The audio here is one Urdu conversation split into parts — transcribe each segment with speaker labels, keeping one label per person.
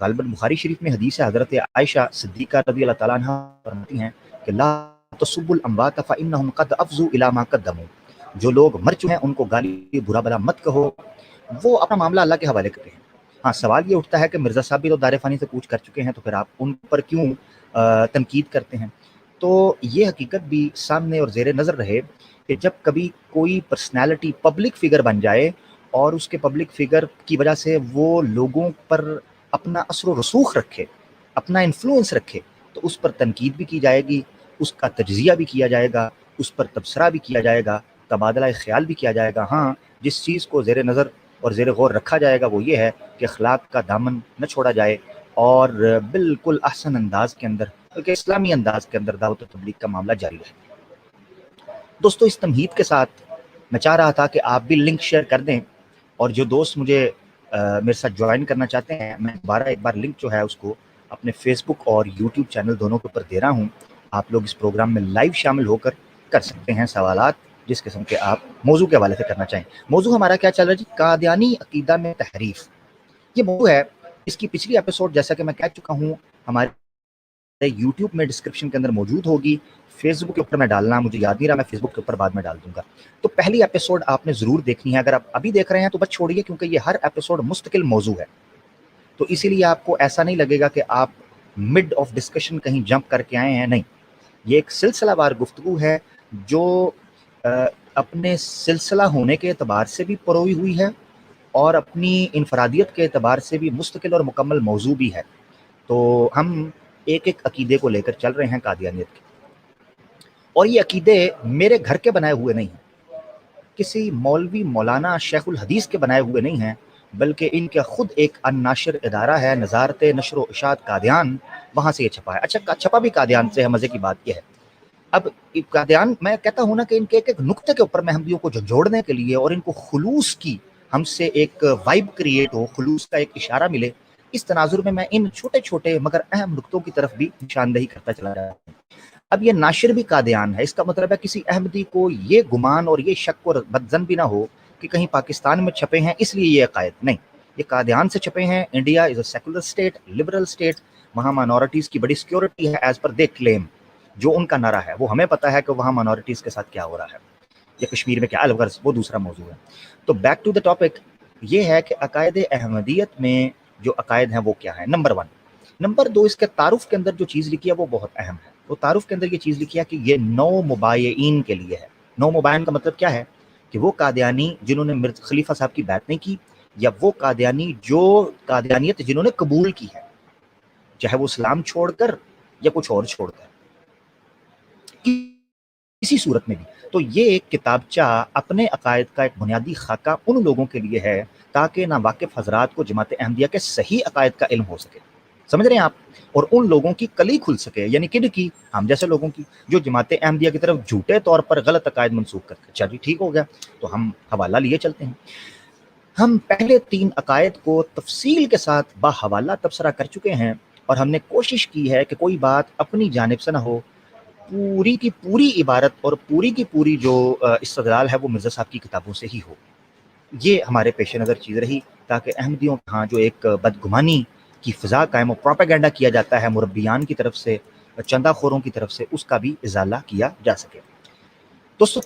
Speaker 1: غالباً بخاری شریف میں حدیث ہے، حضرت عائشہ صدیقہ رضی اللہ تعالیٰ عنہ فرماتی ہیں کہ لا تسبوا الاموات فانهم قد افضوا الى ما قدموا، جو لوگ مر چکے ہیں ان کو گالی برا بلا مت کہو، وہ اپنا معاملہ اللہ کے حوالے کرتے ہیں۔ ہاں سوال یہ اٹھتا ہے کہ مرزا صاحب بھی تو دار فانی سے کوچ کر چکے ہیں، تو پھر آپ ان پر کیوں تنقید کرتے ہیں؟ تو یہ حقیقت بھی سامنے اور زیر نظر رہے کہ جب کبھی کوئی پرسنالٹی پبلک فگر بن جائے اور اس کے پبلک فگر کی وجہ سے وہ لوگوں پر اپنا اثر و رسوخ رکھے، اپنا انفلوئنس رکھے، تو اس پر تنقید بھی کی جائے گی، اس کا تجزیہ بھی کیا جائے گا، اس پر تبصرہ بھی کیا جائے گا، تبادلہ خیال بھی کیا جائے گا۔ ہاں جس چیز کو زیر نظر اور زیر غور رکھا جائے گا وہ یہ ہے کہ اخلاق کا دامن نہ چھوڑا جائے اور بالکل احسن انداز کے اندر، بلکہ اسلامی انداز کے اندر دعوت و تبلیغ کا معاملہ جاری رہے۔ دوستو اس تمہید کے ساتھ میں چاہ رہا تھا کہ آپ بھی لنک شیئر کر دیں، اور جو دوست مجھے میرے ساتھ جوائن کرنا چاہتے ہیں، میں دوبارہ ایک بار لنک جو ہے اس کو اپنے فیس بک اور یوٹیوب چینل دونوں کے اوپر دے رہا ہوں۔ آپ لوگ اس پروگرام میں لائیو شامل ہو کر سکتے ہیں سوالات جس قسم کے آپ موضوع کے حوالے سے کرنا چاہیں۔ موضوع ہمارا کیا چل رہا ہے جی؟ قادیانی عقیدہ میں تحریف، یہ موضوع ہے۔ اس کی پچھلی ایپیسوڈ جیسا کہ میں کہہ چکا ہوں ہمارے یوٹیوب میں ڈسکرپشن کے اندر موجود ہوگی، فیس بک کے اوپر میں ڈالنا مجھے یاد نہیں رہا، میں فیس بک کے اوپر بعد میں ڈال دوں گا۔ تو پہلی ایپیسوڈ آپ نے ضرور دیکھنی ہے، اگر آپ ابھی دیکھ رہے ہیں تو بس چھوڑیے، کیونکہ یہ ہر ایپیسوڈ مستقل موضوع ہے، تو اسی لیے آپ کو ایسا نہیں لگے گا کہ آپ مڈ آف ڈسکشن کہیں جمپ کر کے آئے ہیں، نہیں، یہ ایک سلسلہ وار گفتگو ہے جو اپنے سلسلہ ہونے کے اعتبار سے بھی پروئی ہوئی ہے اور اپنی انفرادیت کے اعتبار سے بھی مستقل اور مکمل موضوع بھی ہے۔ تو ہم ایک ایک عقیدے کو لے کر چل رہے ہیں قادیانیت کے، اور یہ عقیدے میرے گھر کے بنائے ہوئے نہیں ہیں، کسی مولوی مولانا شیخ الحدیث کے بنائے ہوئے نہیں ہیں، بلکہ ان کا خود ایک الناشر ادارہ ہے، نظارت نشر و اشاعت قادیان، وہاں سے یہ چھپا ہے۔ اچھا چھپا بھی قادیان سے ہے، مزے کی بات یہ ہے۔ اب قادیان، میں کہتا ہوں نا کہ ان کے ایک ایک نقطے کے اوپر محمدیوں کو جھنجھوڑنے کے لیے اور ان کو خلوص کی ہم سے ایک وائب کریٹ ہو، خلوص کا ایک اشارہ ملے، اس تناظر میں ان چھوٹے چھوٹے مگر اہم نقطوں کی طرف بھی نشاندہی کرتا چلا رہا ہوں۔ اب یہ ناشر بھی قادیان ہے، اس کا مطلب ہے کسی احمدی کو یہ گمان اور یہ شک اور بدظن بھی نہ ہو کہ کہیں پاکستان میں چھپے ہیں اس لیے یہ عقائد، نہیں، یہ قادیان سے چھپے ہیں۔ India is a secular state, liberal state, وہاں مائنورٹیز کی بڑی سیکیورٹی ہے ایز پر دے کلیم، جو ان کا نعرہ ہے وہ ہمیں پتہ ہے کہ وہاں مائنورٹیز کے ساتھ کیا ہو رہا ہے، یا کشمیر میں کیا، الغرض وہ دوسرا موضوع ہے۔ تو بیک ٹو دا ٹاپک، یہ ہے کہ عقائد احمدیت میں جو عقائد ہیں وہ کیا ہیں، نمبر 1۔ نمبر 2، اس کے تعارف کے اندر جو چیز لکھی ہے وہ بہت اہم ہے۔ وہ تعارف کے اندر یہ چیز لکھی ہے کہ یہ 9 مبایعین کے لیے ہے۔ 9 مبایعین کا مطلب کیا ہے؟ کہ وہ قادیانی جنہوں نے خلیفہ صاحب کی بیعت نہیں کی، یا وہ قادیانی جو قادیانیت جنہوں نے قبول کی ہے، چاہے وہ اسلام چھوڑ کر یا کچھ اور چھوڑ کر، کسی صورت میں بھی۔ تو یہ ایک کتابچہ اپنے عقائد کا ایک بنیادی خاکہ ان لوگوں کے لیے ہے تاکہ ناواقف حضرات کو جماعت احمدیہ کے صحیح عقائد کا علم ہو سکے، سمجھ رہے ہیں آپ، اور ان لوگوں کی کلی کھل سکے، یعنی کن کی؟ ہم جیسے لوگوں کی جو جماعت احمدیہ کی طرف جھوٹے طور پر غلط عقائد منسوخ کرتے ہیں۔ چلیے ٹھیک ہو گیا، تو ہم حوالہ لیے چلتے ہیں۔ ہم پہلے 3 عقائد کو تفصیل کے ساتھ باحوالہ تبصرہ کر چکے ہیں، اور ہم نے کوشش کی ہے کہ کوئی بات اپنی جانب سے نہ ہو، پوری کی پوری عبارت اور پوری کی پوری جو استدلال ہے وہ مرزا صاحب کی کتابوں سے ہی ہو۔ یہ ہمارے پیش نظر چیز رہی، تاکہ احمدیوں کے ہاں جو ایک بدگمانی کی فضا قائم و پروپیگنڈا کیا جاتا ہے مربیان کی طرف سے، چندہ خوروں کی طرف سے، اس کا بھی ازالہ کیا جا سکے۔ دوستو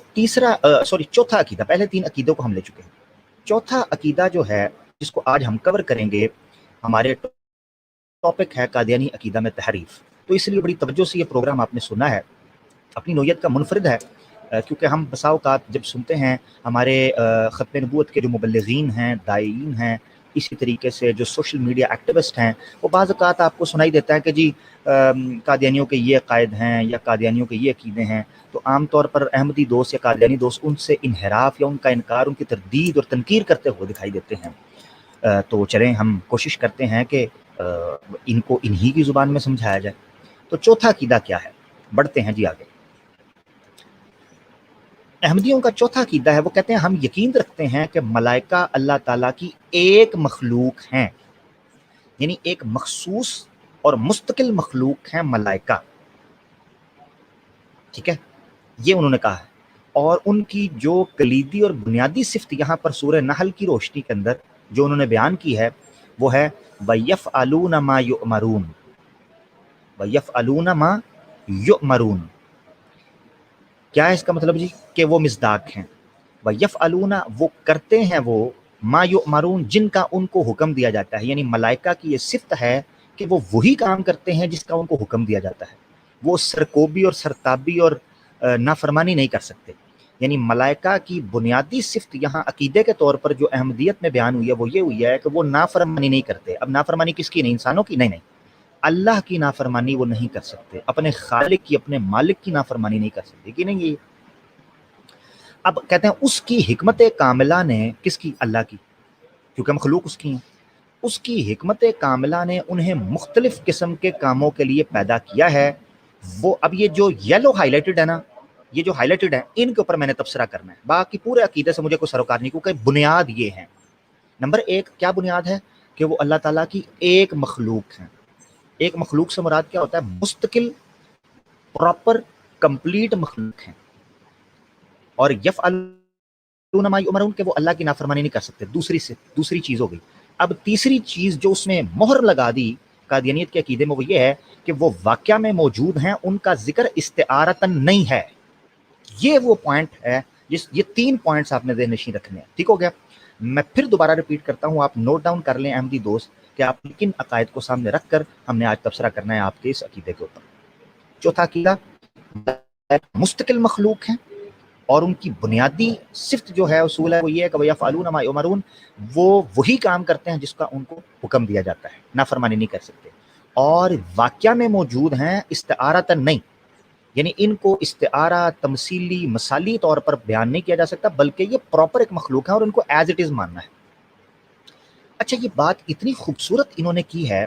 Speaker 1: چوتھا عقیدہ، پہلے 3 عقیدوں کو ہم لے چکے ہیں۔ چوتھا عقیدہ جو ہے جس کو آج ہم کور کریں گے، ہمارے ٹاپک ہے قادیانی عقیدہ میں تحریف۔ تو اس لیے بڑی توجہ سے یہ پروگرام آپ نے سنا ہے، اپنی نوعیت کا منفرد ہے، کیونکہ ہم بسا اوقات جب سنتے ہیں ہمارے ختم نبوت کے جو مبلغین ہیں، داعین ہیں، اسی طریقے سے جو سوشل میڈیا ایکٹیوسٹ ہیں، وہ بعض اوقات آپ کو سنائی دیتا ہے کہ جی قادیانیوں کے یہ عقائد ہیں یا قادیانیوں کے یہ عقیدے ہیں، تو عام طور پر احمدی دوست یا قادیانی دوست ان سے انحراف یا ان کا انکار، ان کی تردید اور تنکیر کرتے ہوئے دکھائی دیتے ہیں۔ تو چلیں ہم کوشش کرتے ہیں کہ ان کو انہی کی زبان میں سمجھایا جائے۔ تو چوتھا عقیدہ کیا ہے؟ بڑھتے ہیں جی آگے۔ احمدیوں کا چوتھا عقیدہ ہے، وہ کہتے ہیں ہم یقین رکھتے ہیں کہ ملائکہ اللہ تعالیٰ کی ایک مخلوق ہیں، یعنی ایک مخصوص اور مستقل مخلوق ہیں ملائکہ، ٹھیک ہے، یہ انہوں نے کہا ہے۔ اور ان کی جو کلیدی اور بنیادی صفت یہاں پر سورہ نحل کی روشنی کے اندر جو انہوں نے بیان کی ہے وہ ہے وَيَفْعَلُونَ مَا يُؤْمَرُونَ، وَيَفْعَلُونَ مَا يُؤْمَرُونَ، کیا ہے اس کا مطلب جی؟ کہ وہ مصداق ہیں، وَيَفْعَلُونَ وہ کرتے ہیں، وہ ما یؤمرون جن کا ان کو حکم دیا جاتا ہے، یعنی ملائکہ کی یہ صفت ہے کہ وہ وہی کام کرتے ہیں جس کا ان کو حکم دیا جاتا ہے، وہ سرکوبی اور سرتابی اور نافرمانی نہیں کر سکتے۔ یعنی ملائکہ کی بنیادی صفت یہاں عقیدے کے طور پر جو احمدیت میں بیان ہوئی ہے وہ یہ ہوئی ہے کہ وہ نافرمانی نہیں کرتے۔ اب نافرمانی کس کی؟ نہیں انسانوں کی، نہیں، اللہ کی نافرمانی وہ نہیں کر سکتے، اپنے خالق کی، اپنے مالک کی نافرمانی نہیں کر سکتے کہ نہیں۔ یہ اب کہتے ہیں اس کی حکمت کاملہ نے، کس کی؟ اللہ کی، کیونکہ مخلوق اس کی ہیں، اس کی حکمت کاملہ نے انہیں مختلف قسم کے کاموں کے لیے پیدا کیا ہے۔ وہ اب یہ جو یلو ہائی لائٹڈ ہے نا، یہ جو ہائی لائٹڈ ہے ان کے اوپر میں نے تبصرہ کرنا ہے، باقی پورے عقیدے سے مجھے کوئی سروکار نہیں، کیونکہ بنیاد یہ ہے۔ نمبر ایک کیا بنیاد ہے؟ کہ وہ اللہ تعالیٰ کی ایک مخلوق ہے۔ ایک مخلوق سے مراد کیا ہوتا ہے؟ مستقل، پراپر، کمپلیٹ مخلوق ہے۔ اور یفعلون ما یؤمرون کہ وہ اللہ کی نافرمانی نہیں کر سکتے، دوسری چیز ہو گئی۔ اب تیسری چیز جو اس میں مہر لگا دی قادیانیت کے عقیدے میں وہ یہ ہے کہ وہ واقعہ میں موجود ہیں، ان کا ذکر استعارتاً نہیں ہے۔ یہ وہ پوائنٹ ہے یہ 3 پوائنٹس آپ نے ذہن نشین رکھنے ہیں، ٹھیک ہو گیا؟ میں پھر دوبارہ ریپیٹ کرتا ہوں، آپ نوٹ ڈاؤن کر لیں احمدی دوست کہ آپ کن عقائد کو سامنے رکھ کر ہم نے آج تبصرہ کرنا ہے آپ کے اس عقیدے کے اوپر۔ چوتھا عقیدہ، مستقل مخلوق ہیں اور ان کی بنیادی صفت جو ہے اصول ہے وہ یہ ہے کہ وَيَفْعَلُونَ مَا يُؤْمَرُونَ وہ وہی کام کرتے ہیں جس کا ان کو حکم دیا جاتا ہے، نافرمانی نہیں کر سکتے، اور واقعہ میں موجود ہیں، استعارتاً نہیں، یعنی ان کو استعارہ، تمثیلی، مثالی طور پر بیان نہیں کیا جا سکتا، بلکہ یہ پراپر ایک مخلوق ہے اور ان کو ایز اٹ از ماننا ہے۔ اچھا، یہ بات اتنی خوبصورت انہوں نے کی ہے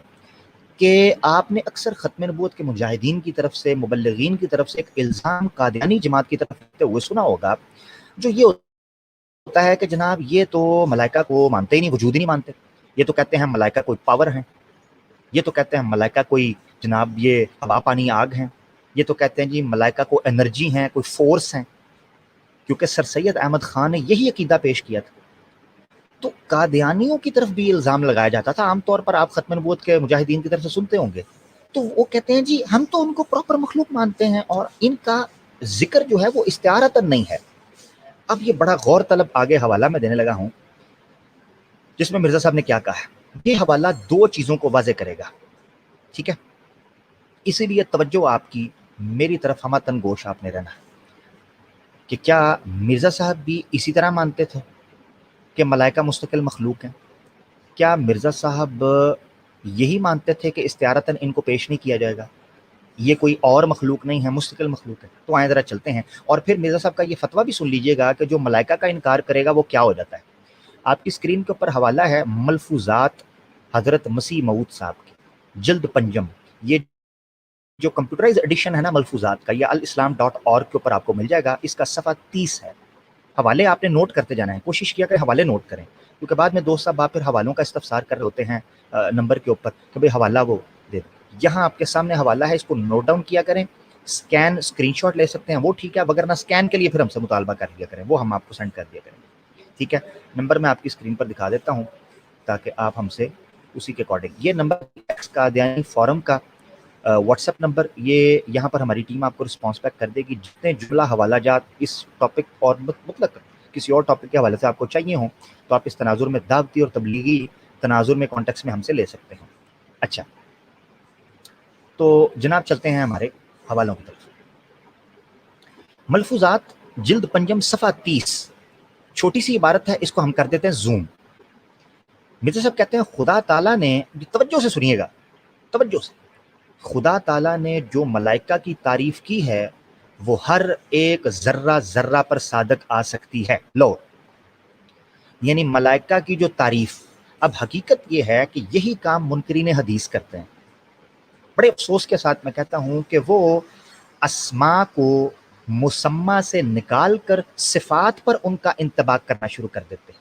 Speaker 1: کہ آپ نے اکثر ختم نبوت کے مجاہدین کی طرف سے، مبلغین کی طرف سے ایک الزام قادیانی جماعت کی طرف سے ہوئے سنا ہوگا، جو یہ ہوتا ہے کہ جناب یہ تو ملائکہ کو مانتے ہی نہیں، وجود ہی نہیں مانتے، یہ تو کہتے ہیں ملائکہ کوئی پاور ہیں، یہ تو کہتے ہیں ملائکہ کوئی جناب یہ ہوا پانی آگ ہیں، یہ تو کہتے ہیں جی ملائکہ کو انرجی ہیں، کوئی فورس ہیں، کیونکہ سر سید احمد خان نے یہی عقیدہ پیش کیا تھا۔ تو قادیانیوں کی طرف بھی الزام لگایا جاتا تھا، عام طور پر آپ ختم نبوت کے مجاہدین کی طرف سے سنتے ہوں گے، تو وہ کہتے ہیں جی ہم تو ان کو پراپر مخلوق مانتے ہیں اور ان کا ذکر جو ہے وہ استعارتاً نہیں ہے۔ اب یہ بڑا غور طلب آگے حوالہ میں دینے لگا ہوں، جس میں مرزا صاحب نے کیا کہا ہے۔ یہ حوالہ 2 چیزوں کو واضح کرے گا، ٹھیک ہے؟ اسی لیے توجہ آپ کی میری طرف ہمہ تن گوش آپ نے رہنا کہ کیا مرزا صاحب بھی اسی طرح مانتے تھے کہ ملائکہ مستقل مخلوق ہیں؟ کیا مرزا صاحب یہی مانتے تھے کہ استعارتاً ان کو پیش نہیں کیا جائے گا، یہ کوئی اور مخلوق نہیں ہے، مستقل مخلوق ہے؟ تو آئیں ذرا چلتے ہیں اور پھر مرزا صاحب کا یہ فتویٰ بھی سن لیجئے گا کہ جو ملائکہ کا انکار کرے گا وہ کیا ہو جاتا ہے۔ آپ کی اسکرین کے اوپر حوالہ ہے ملفوظات حضرت مسیح موعود صاحب کی، جلد 5، یہ جو کمپیوٹرائز ایڈیشن ہے نا ملفوظات کا، یہ الاسلام.org کے اوپر آپ کو مل جائے گا، اس کا صفحہ 30 ہے۔ حوالے آپ نے نوٹ کرتے جانا ہے، کوشش کیا کریں حوالے نوٹ کریں، کیونکہ بعد میں دوست صاحب آپ پھر حوالوں کا استفسار کر رہے ہوتے ہیں نمبر کے اوپر کہ بھئی حوالہ وہ دے دیں۔ یہاں آپ کے سامنے حوالہ ہے، اس کو نوٹ ڈاؤن کیا کریں، اسکرین شاٹ لے سکتے ہیں وہ ٹھیک ہے، وگرنہ اسکین کے لیے پھر ہم سے مطالبہ کر لیا کریں، وہ ہم آپ کو سینڈ کر دیا کریں، ٹھیک ہے؟ نمبر میں آپ کی اسکرین پر دکھا دیتا ہوں تاکہ آپ ہم سے اسی کے اکارڈنگ، یہ نمبر ایکس قادیانی فورم کا واٹس ایپ نمبر، یہ یہاں پر ہماری ٹیم آپ کو رسپانس بیک کر دے گی، جتنے جملہ حوالہ جات اس ٹاپک اور مطلق کسی اور ٹاپک کے حوالے سے آپ کو چاہیے ہوں تو آپ اس تناظر میں، دعوتی اور تبلیغی تناظر میں، کانٹیکس میں ہم سے لے سکتے ہیں۔ اچھا، تو جناب چلتے ہیں ہمارے حوالوں کی طرف۔ ملفوظات جلد 5 صفحہ 30، چھوٹی سی عبارت ہے، اس کو ہم کر دیتے ہیں زوم۔ مرزا صاحب کہتے ہیں خدا تعالیٰ نے، توجہ سے سنیے گا، توجہ سے، خدا تعالیٰ نے جو ملائکہ کی تعریف کی ہے وہ ہر ایک ذرہ ذرہ پر صادق آ سکتی ہے۔ لو، یعنی ملائکہ کی جو تعریف، اب حقیقت یہ ہے کہ یہی کام منکرین حدیث کرتے ہیں۔ بڑے افسوس کے ساتھ میں کہتا ہوں کہ وہ اسماء کو مسمى سے نکال کر صفات پر ان کا انطباق کرنا شروع کر دیتے ہیں۔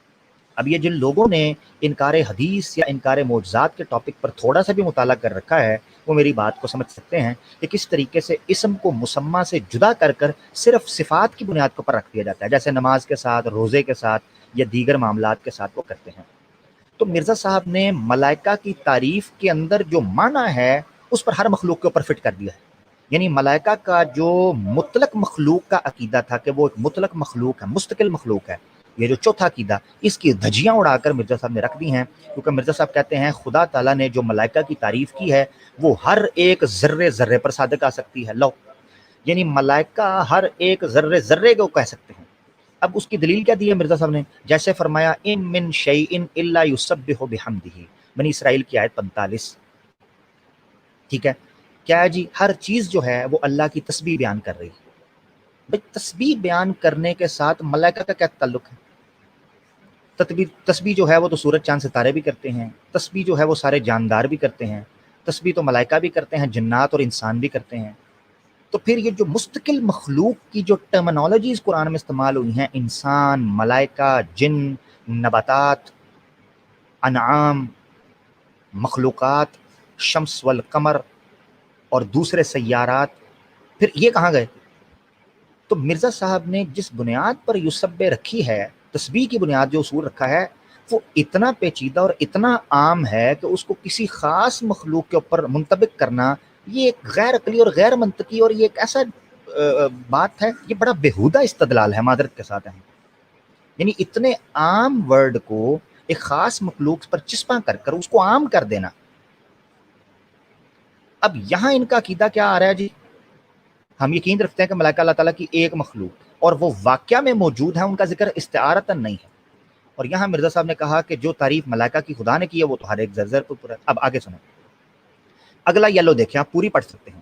Speaker 1: اب یہ جن لوگوں نے انکار حدیث یا انکار معجزات کے ٹاپک پر تھوڑا سا بھی مطالعہ کر رکھا ہے وہ میری بات کو سمجھ سکتے ہیں کہ کس طریقے سے اسم کو مسمى سے جدا کر کر صرف صفات کی بنیاد پر رکھ دیا جاتا ہے، جیسے نماز کے ساتھ، روزے کے ساتھ یا دیگر معاملات کے ساتھ وہ کرتے ہیں۔ تو مرزا صاحب نے ملائکہ کی تعریف کے اندر جو معنی ہے اس پر ہر مخلوق کے اوپر فٹ کر دیا ہے. یعنی ملائکہ کا جو مطلق مخلوق کا عقیدہ تھا کہ وہ ایک مطلق مخلوق ہے، مستقل مخلوق ہے، یہ جو چوتھا عقیدہ، اس کی دھجیاں اڑا کر مرزا صاحب نے رکھ دی ہیں. کیونکہ مرزا صاحب کہتے ہیں خدا تعالیٰ نے جو ملائکہ کی تعریف کی ہے وہ ہر ایک ذرے ذرے پر صادق آ سکتی ہے. لو، یعنی ملائکہ ہر ایک ذرے ذرے کو کہہ سکتے ہیں. اب اس کی دلیل کیا دی ہے مرزا صاحب نے؟ جیسے فرمایا ان من شیء الا یسبح بحمدہ، بنی اسرائیل کی آیت 45. ٹھیک ہے، کیا ہے جی؟ ہر چیز جو ہے وہ اللہ کی تسبیح بیان کر رہی ہے. بھئی تسبیح بیان کرنے کے ساتھ ملائکہ کا کیا تعلق ہے؟ تسبیح جو ہے وہ تو سورج چاند ستارے بھی کرتے ہیں، تسبیح جو ہے وہ سارے جاندار بھی کرتے ہیں، تسبیح تو ملائکہ بھی کرتے ہیں، جنات اور انسان بھی کرتے ہیں. تو پھر یہ جو مستقل مخلوق کی جو ٹرمنالوجیز قرآن میں استعمال ہوئی ہیں، انسان، ملائکہ، جن، نباتات، انعام، مخلوقات، شمس والقمر اور دوسرے سیارات، پھر یہ کہاں گئے؟ تو مرزا صاحب نے جس بنیاد پر یسبح رکھی ہے، تسبیح کی بنیاد جو اصول رکھا ہے، وہ اتنا پیچیدہ اور اتنا عام ہے کہ اس کو کسی خاص مخلوق کے اوپر منطبق کرنا یہ ایک غیر عقلی اور غیر منطقی اور یہ ایک ایسا بات ہے، یہ بڑا بےہودہ استدلال ہے، معذرت کے ساتھ ہے. یعنی اتنے عام ورڈ کو ایک خاص مخلوق پر چسپاں کر کر اس کو عام کر دینا. اب یہاں ان کا عقیدہ کیا آ رہا ہے جی؟ ہم یقین رکھتے ہیں کہ ملائکہ اللہ تعالیٰ کی ایک مخلوق اور وہ واقعہ میں موجود ہے، ان کا ذکر استعارتاً نہیں ہے. اور یہاں مرزا صاحب نے کہا کہ جو تعریف ملائکہ کی خدا نے کی ہے وہ تو ہر ایک زرزر پر پورا ہے. اب آگے سنیں، اگلا یلو دیکھیں، آپ پوری پڑھ سکتے ہیں.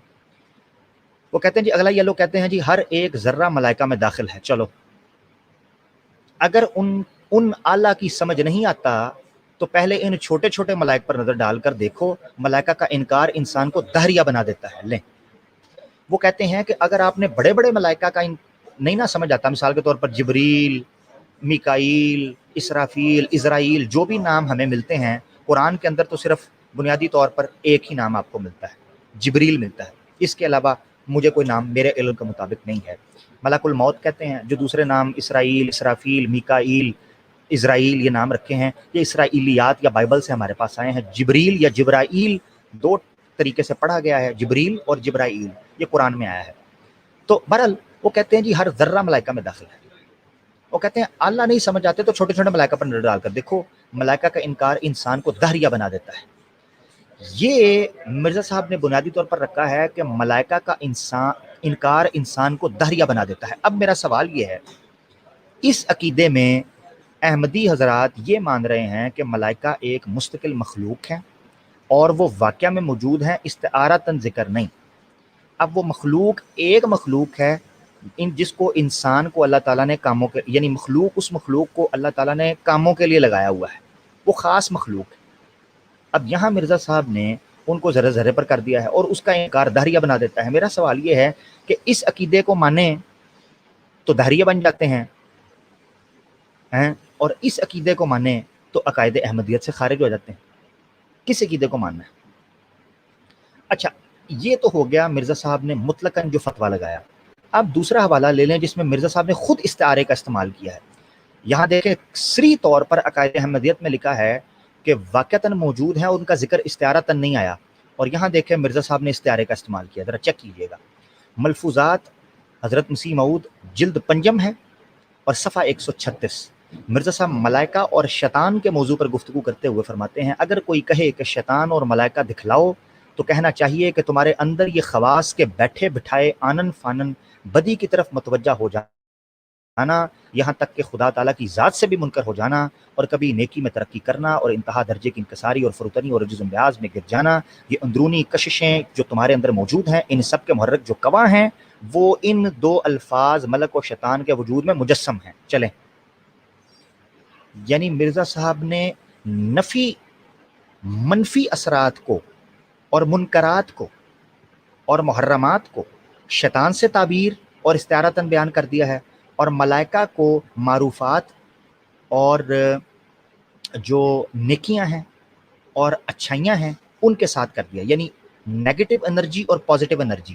Speaker 1: وہ کہتے ہیں جی اگلا یلو کہتے ہیں جی ہر ایک ذرہ ملائکہ میں داخل ہے. چلو، اگر ان اعلیٰ کی سمجھ نہیں آتا تو پہلے ان چھوٹے چھوٹے ملائک پر نظر ڈال کر دیکھو. ملائکہ کا انکار انسان کو دہریہ بنا دیتا ہے. لیں، وہ کہتے ہیں کہ اگر آپ نے بڑے بڑے ملائکہ کا نہیں نہ سمجھ آتا، مثال کے طور پر جبریل، میکائیل، اسرافیل، اسرائیل، جو بھی نام ہمیں ملتے ہیں قرآن کے اندر تو صرف بنیادی طور پر ایک ہی نام آپ کو ملتا ہے، جبریل ملتا ہے. اس کے علاوہ مجھے کوئی نام میرے علم کے مطابق نہیں ہے. ملک الموت کہتے ہیں، جو دوسرے نام اسرائیل، اسرافیل، میکائیل، اسرائیل یہ نام رکھے ہیں، یہ اسرائیلیات یا بائبل سے ہمارے پاس آئے ہیں. جبریل یا جبرائیل دو طریقے سے پڑھا گیا ہے، جبریل اور جبرائیل، یہ قرآن میں آیا ہے. تو بہرحال وہ کہتے ہیں جی ہر ذرہ ملائکہ میں داخل ہے. وہ کہتے ہیں اللہ نہیں سمجھ آتے تو چھوٹے چھوٹے ملائکہ پر نظر ڈال کر دیکھو. ملائکہ کا انکار انسان کو دہریہ بنا دیتا ہے. یہ مرزا صاحب نے بنیادی طور پر رکھا ہے کہ ملائکہ کا انکار انسان کو دہریہ بنا دیتا ہے. اب میرا سوال یہ ہے، اس عقیدے میں احمدی حضرات یہ مان رہے ہیں کہ ملائکہ ایک مستقل مخلوق ہے اور وہ واقعہ میں موجود ہیں، استعارتاً ذکر نہیں. اب وہ مخلوق ایک مخلوق ہے جس کو انسان کو اللہ تعالیٰ نے کاموں کے، یعنی مخلوق، اس مخلوق کو اللہ تعالیٰ نے کاموں کے لیے لگایا ہوا ہے، وہ خاص مخلوق ہے. اب یہاں مرزا صاحب نے ان کو ذرے ذرے پر کر دیا ہے اور اس کا انکار دہریہ بنا دیتا ہے. میرا سوال یہ ہے کہ اس عقیدے کو مانیں تو دہریہ بن جاتے ہیں اور اس عقیدے کو مانیں تو عقائد احمدیت سے خارج ہو جاتے ہیں. کس عقیدے کو ماننا ہے؟ اچھا، یہ تو ہو گیا مرزا صاحب نے مطلقاً جو فتویٰ لگایا. اب دوسرا حوالہ لے لیں جس میں مرزا صاحب نے خود استعارے کا استعمال کیا ہے. یہاں دیکھیں صریح طور پر عقائد احمدیت میں لکھا ہے کہ واقعتاً موجود ہیں، ان کا ذکر استعارتاً نہیں آیا. اور یہاں دیکھیں مرزا صاحب نے استعارے کا استعمال کیا، ذرا چیک کیجئے گا. ملفوظات حضرت مسیح موعود جلد پنجم ہے اور صفحہ 136. مرزا صاحب ملائکہ اور شیطان کے موضوع پر گفتگو کرتے ہوئے فرماتے ہیں، اگر کوئی کہے کہ شیطان اور ملائکہ دکھلاؤ تو کہنا چاہیے کہ تمہارے اندر یہ خواص کے بیٹھے بٹھائے آنن فانن بدی کی طرف متوجہ ہو جانا، یہاں تک کہ خدا تعالیٰ کی ذات سے بھی منکر ہو جانا اور کبھی نیکی میں ترقی کرنا اور انتہا درجے کی انکساری اور فروتنی اور عجز و امتیاز میں گر جانا، یہ اندرونی کششیں جو تمہارے اندر موجود ہیں، ان سب کے محرک جو گواہ ہیں وہ ان دو الفاظ ملک و شیطان کے وجود میں مجسم ہیں. چلیں، یعنی مرزا صاحب نے نفی منفی اثرات کو اور منکرات کو اور محرمات کو شیطان سے تعبیر اور استعارتاً بیان کر دیا ہے، اور ملائکہ کو معروفات اور جو نیکیاں ہیں اور اچھائیاں ہیں ان کے ساتھ کر دیا. یعنی نیگیٹو انرجی اور پازیٹیو انرجی،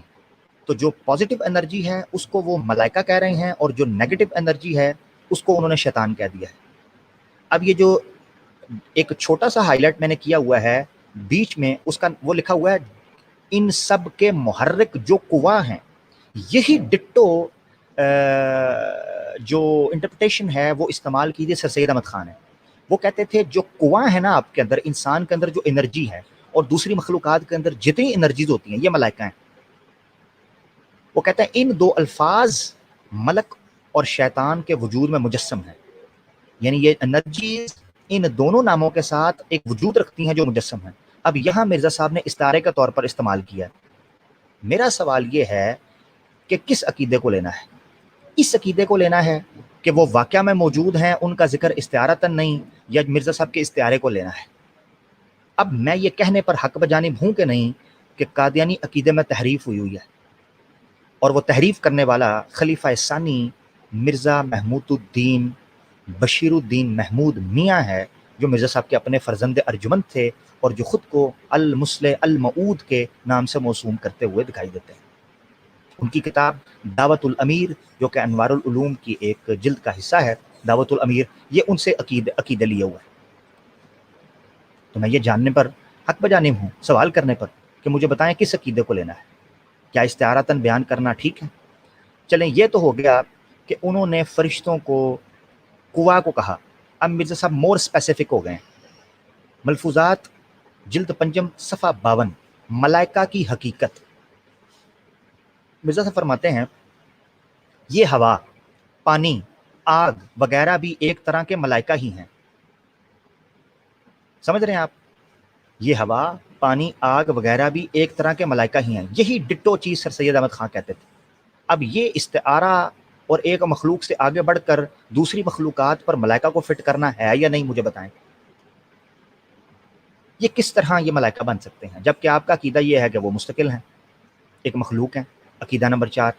Speaker 1: تو جو پازیٹیو انرجی ہے اس کو وہ ملائکہ کہہ رہے ہیں اور جو نیگیٹو انرجی ہے اس کو انہوں نے شیطان کہہ دیا ہے. اب یہ جو ایک چھوٹا سا ہائی لائٹ میں نے کیا ہوا ہے بیچ میں، اس کا وہ لکھا ہوا ہے ان سب کے محرک جو قوا ہیں، یہی ڈٹو جو انٹرپریٹیشن ہے وہ استعمال کیجیے سر سید احمد خان ہے. وہ کہتے تھے جو قوا ہے نا آپ کے اندر، انسان کے اندر جو انرجی ہے اور دوسری مخلوقات کے اندر جتنی انرجیز ہوتی ہیں یہ ملائکہ ہیں. وہ کہتے ہیں ان دو الفاظ ملک اور شیطان کے وجود میں مجسم ہیں، یعنی یہ انرجیز ان دونوں ناموں کے ساتھ ایک وجود رکھتی ہیں جو مجسم ہیں. اب یہاں مرزا صاحب نے استعارے کے طور پر استعمال کیا. میرا سوال یہ ہے کہ کس عقیدے کو لینا ہے؟ اس عقیدے کو لینا ہے کہ وہ واقعہ میں موجود ہیں، ان کا ذکر استعارتاً نہیں، یا مرزا صاحب کے استعارے کو لینا ہے؟ اب میں یہ کہنے پر حق بجانب ہوں کہ نہیں کہ قادیانی عقیدے میں تحریف ہوئی ہے، اور وہ تحریف کرنے والا خلیفہ ثانی مرزا محمود الدین بشیر الدین محمود میاں ہے، جو مرزا صاحب کے اپنے فرزند ارجمند تھے اور جو خود کو المصلح المعود کے نام سے موسوم کرتے ہوئے دکھائی دیتے ہیں. ان کی کتاب دعوت الامیر، جو کہ انوار العلوم کی ایک جلد کا حصہ ہے، دعوت الامیر، یہ ان سے عقیدہ لیا ہوا ہے. تو میں یہ جاننے پر حق بجانب ہوں، سوال کرنے پر، کہ مجھے بتائیں کس عقیدے کو لینا ہے؟ کیا استعارتاً بیان کرنا ٹھیک ہے؟ چلیں یہ تو ہو گیا کہ انہوں نے فرشتوں کو قوا کو کہا. اب مرزا صاحب مور اسپیسیفک ہو گئے ہیں. ملفوظات جلد پنجم صفحہ 52، ملائکہ کی حقیقت. مرزا صاحب فرماتے ہیں یہ ہوا، پانی، آگ وغیرہ بھی ایک طرح کے ملائکہ ہی ہیں. سمجھ رہے ہیں آپ؟ یہ ہوا، پانی، آگ وغیرہ بھی ایک طرح کے ملائکہ ہی ہیں. یہی ڈٹو چیز سر سید احمد خان کہتے تھے. اب یہ استعارہ اور ایک مخلوق سے آگے بڑھ کر دوسری مخلوقات پر ملائکہ کو فٹ کرنا ہے یا نہیں، مجھے بتائیں. یہ کس طرح یہ ملائکہ بن سکتے ہیں، جبکہ آپ کا عقیدہ یہ ہے کہ وہ مستقل ہیں، ایک مخلوق ہیں. عقیدہ نمبر 4.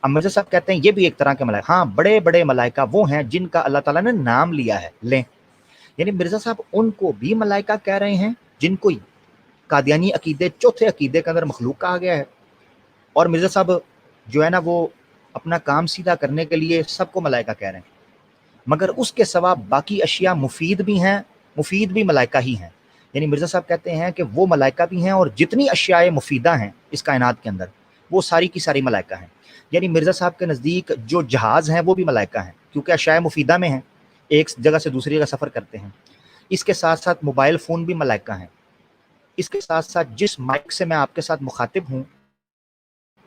Speaker 1: اب مرزا صاحب کہتے ہیں یہ بھی ایک طرح کے ملائکہ، ہاں بڑے بڑے ملائکہ وہ ہیں جن کا اللہ تعالیٰ نے نام لیا ہے. لیں، یعنی مرزا صاحب ان کو بھی ملائکہ کہہ رہے ہیں جن کو قادیانی عقیدے، چوتھے عقیدے کے اندر مخلوق کہا گیا ہے. اور مرزا صاحب جو ہے نا وہ اپنا کام سیدھا کرنے کے لیے سب کو ملائکہ کہہ رہے ہیں، مگر اس کے سوا باقی اشیاء مفید بھی ہیں، مفید بھی ملائکہ ہی ہیں. یعنی مرزا صاحب کہتے ہیں کہ وہ ملائکہ بھی ہیں اور جتنی اشیاء مفیدہ ہیں اس کائنات کے اندر وہ ساری کی ساری ملائکہ ہیں. یعنی مرزا صاحب کے نزدیک جو جہاز ہیں وہ بھی ملائکہ ہیں، کیونکہ اشیاء مفیدہ میں ہیں، ایک جگہ سے دوسری جگہ سفر کرتے ہیں. اس کے ساتھ ساتھ موبائل فون بھی ملائکہ ہیں. اس کے ساتھ ساتھ جس مائک سے میں آپ کے ساتھ مخاطب ہوں،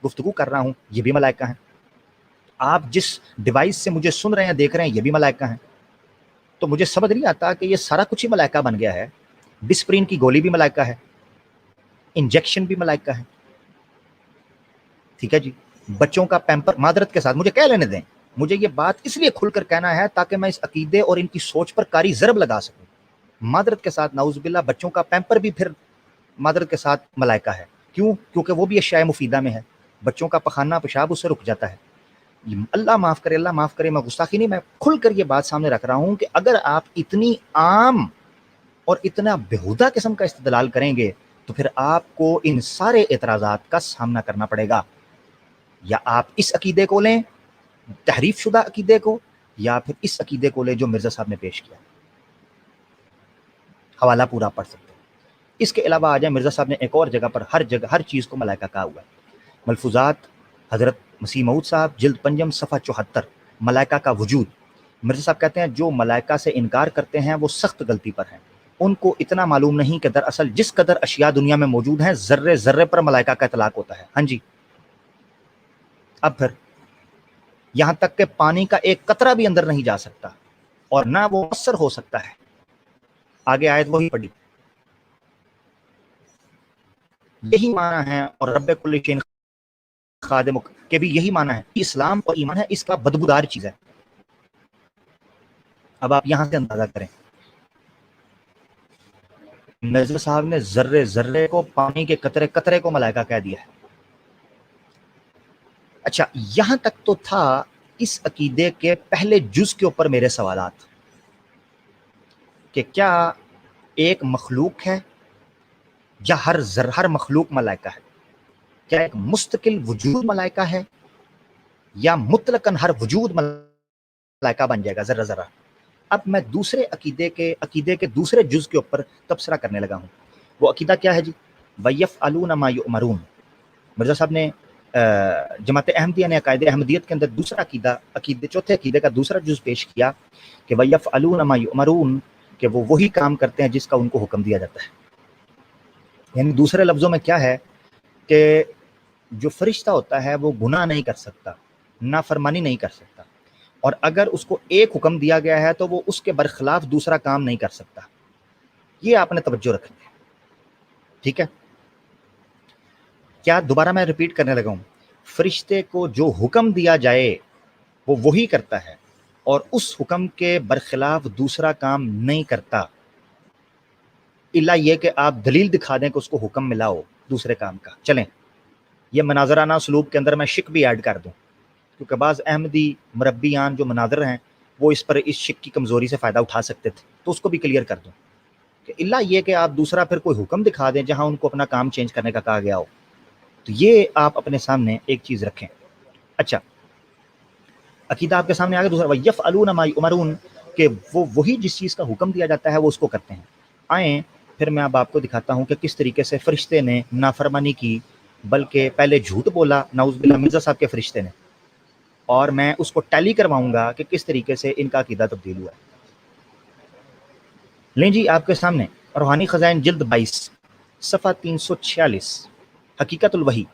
Speaker 1: گفتگو کر رہا ہوں، یہ بھی ملائکہ ہیں. آپ جس ڈیوائس سے مجھے سن رہے ہیں، دیکھ رہے ہیں، یہ بھی ملائکہ ہیں. تو مجھے سمجھ نہیں آتا کہ یہ سارا کچھ ہی ملائکہ بن گیا ہے. ڈسپرین کی گولی بھی ملائکہ ہے، انجیکشن بھی ملائکہ ہے. ٹھیک ہے جی. بچوں کا پیمپر، معذرت کے ساتھ مجھے کہہ لینے دیں، مجھے یہ بات اس لیے کھل کر کہنا ہے تاکہ میں اس عقیدے اور ان کی سوچ پر کاری ضرب لگا سکوں. معذرت کے ساتھ، نعوذ باللہ، بچوں کا پیمپر بھی پھر معذرت کے ساتھ ملائکہ ہے. کیوں؟ کیونکہ وہ بھی اشیاء مفیدہ میں ہے. بچوں کا پخانہ پیشاب اس سے رک جاتا ہے. اللہ معاف کرے، اللہ معاف کرے، میں گستاخی نہیں، میں کھل کر یہ بات سامنے رکھ رہا ہوں کہ اگر آپ اتنی عام اور اتنا بےہودہ قسم کا استدلال کریں گے تو پھر آپ کو ان سارے اعتراضات کا سامنا کرنا پڑے گا. یا آپ اس عقیدے کو لیں، تحریف شدہ عقیدے کو، یا پھر اس عقیدے کو لیں جو مرزا صاحب نے پیش کیا. حوالہ پورا پڑھ سکتے ہیں. اس کے علاوہ آ جائیں، مرزا صاحب نے ایک اور جگہ پر ہر جگہ ہر چیز کو ملائکہ کہا ہوا ہے. ملفوظات حضرت مسیح موعود صاحب جلد پنجم صفحہ 74، ملائکہ کا وجود. مرزا صاحب کہتے ہیں جو ملائکہ سے انکار کرتے ہیں وہ سخت غلطی پر ہیں. ان کو اتنا معلوم نہیں کہ دراصل جس قدر اشیاء دنیا میں موجود ہیں، ذرے ذرے پر ملائکہ کا اطلاق ہوتا ہے. ہاں جی. اب پھر یہاں تک کہ پانی کا ایک قطرہ بھی اندر نہیں جا سکتا اور نہ وہ مؤثر ہو سکتا ہے. آگے آیت وہی پڑھی. یہی معنی ہے، اور رب کل شیء خادم کے بھی یہی معنی ہے. اسلام اور ایمان ہے اس کا بدبودار چیز ہے. اب آپ یہاں سے اندازہ کریں، مرزا صاحب نے ذرے ذرے کو، پانی کے قطرے قطرے کو ملائکہ کہہ دیا ہے. اچھا، یہاں تک تو تھا اس عقیدے کے پہلے جز کے اوپر میرے سوالات کہ کیا ایک مخلوق ہے یا ہر مخلوق ملائکہ ہے؟ کیا ایک مستقل وجود ملائکہ ہے یا مطلقاً ہر وجود ملائکہ بن جائے گا ذرہ ذرہ؟ اب میں دوسرے عقیدے کے دوسرے جز کے اوپر تبصرہ کرنے لگا ہوں. وہ عقیدہ کیا ہے جی؟ وَيَفْعَلُونَ مَا يُؤْمَرُونَ. مرزا صاحب نے جماعت احمدیہ نے عقائد احمدیت کے اندر دوسرا چوتھے عقیدے کا دوسرا جز پیش کیا کہ وَيَفْعَلُونَ مَا يُؤْمَرُونَ، کہ وہ وہی کام کرتے ہیں جس کا ان کو حکم دیا جاتا ہے. یعنی دوسرے لفظوں میں کیا ہے کہ جو فرشتہ ہوتا ہے وہ گناہ نہیں کر سکتا، نافرمانی نہیں کر سکتا، اور اگر اس کو ایک حکم دیا گیا ہے تو وہ اس کے برخلاف دوسرا کام نہیں کر سکتا. یہ آپ نے توجہ رکھنی ہے. ٹھیک ہے؟ کیا دوبارہ میں ریپیٹ کرنے لگا ہوں، فرشتے کو جو حکم دیا جائے وہ وہی کرتا ہے اور اس حکم کے برخلاف دوسرا کام نہیں کرتا، الا یہ کہ آپ دلیل دکھا دیں کہ اس کو حکم ملا ہو دوسرے کام کا. چلیں یہ مناظرانہ اسلوب کے اندر میں شک بھی ایڈ کر دوں، کیونکہ بعض احمدی مربیان جو مناظر ہیں وہ اس شک کی کمزوری سے فائدہ اٹھا سکتے تھے، تو اس کو بھی کلیئر کر دوں کہ الا یہ کہ آپ دوسرا پھر کوئی حکم دکھا دیں جہاں ان کو اپنا کام چینج کرنے کا کہا گیا ہو. تو یہ آپ اپنے سامنے ایک چیز رکھیں. اچھا، عقیدہ آپ کے سامنے آگے دوسرا وَيَفْعَلُونَ مَا يُؤْمَرُونَ، کہ وہ وہی جس چیز کا حکم دیا جاتا ہے وہ اس کو کرتے ہیں. آئیں پھر میں اب آپ کو دکھاتا ہوں کہ کس طریقے سے فرشتے نے نافرمانی کی، بلکہ پہلے جھوٹ بولا نعوذ باللہ مرزا صاحب کے فرشتے نے، اور میں اس کو ٹیلی کرواؤں گا کہ کس طریقے سے ان کا عقیدہ تبدیل ہوا. لیں جی آپ کے سامنے روحانی خزائن جلد 22 صفحہ 346 حقیقت الوحی.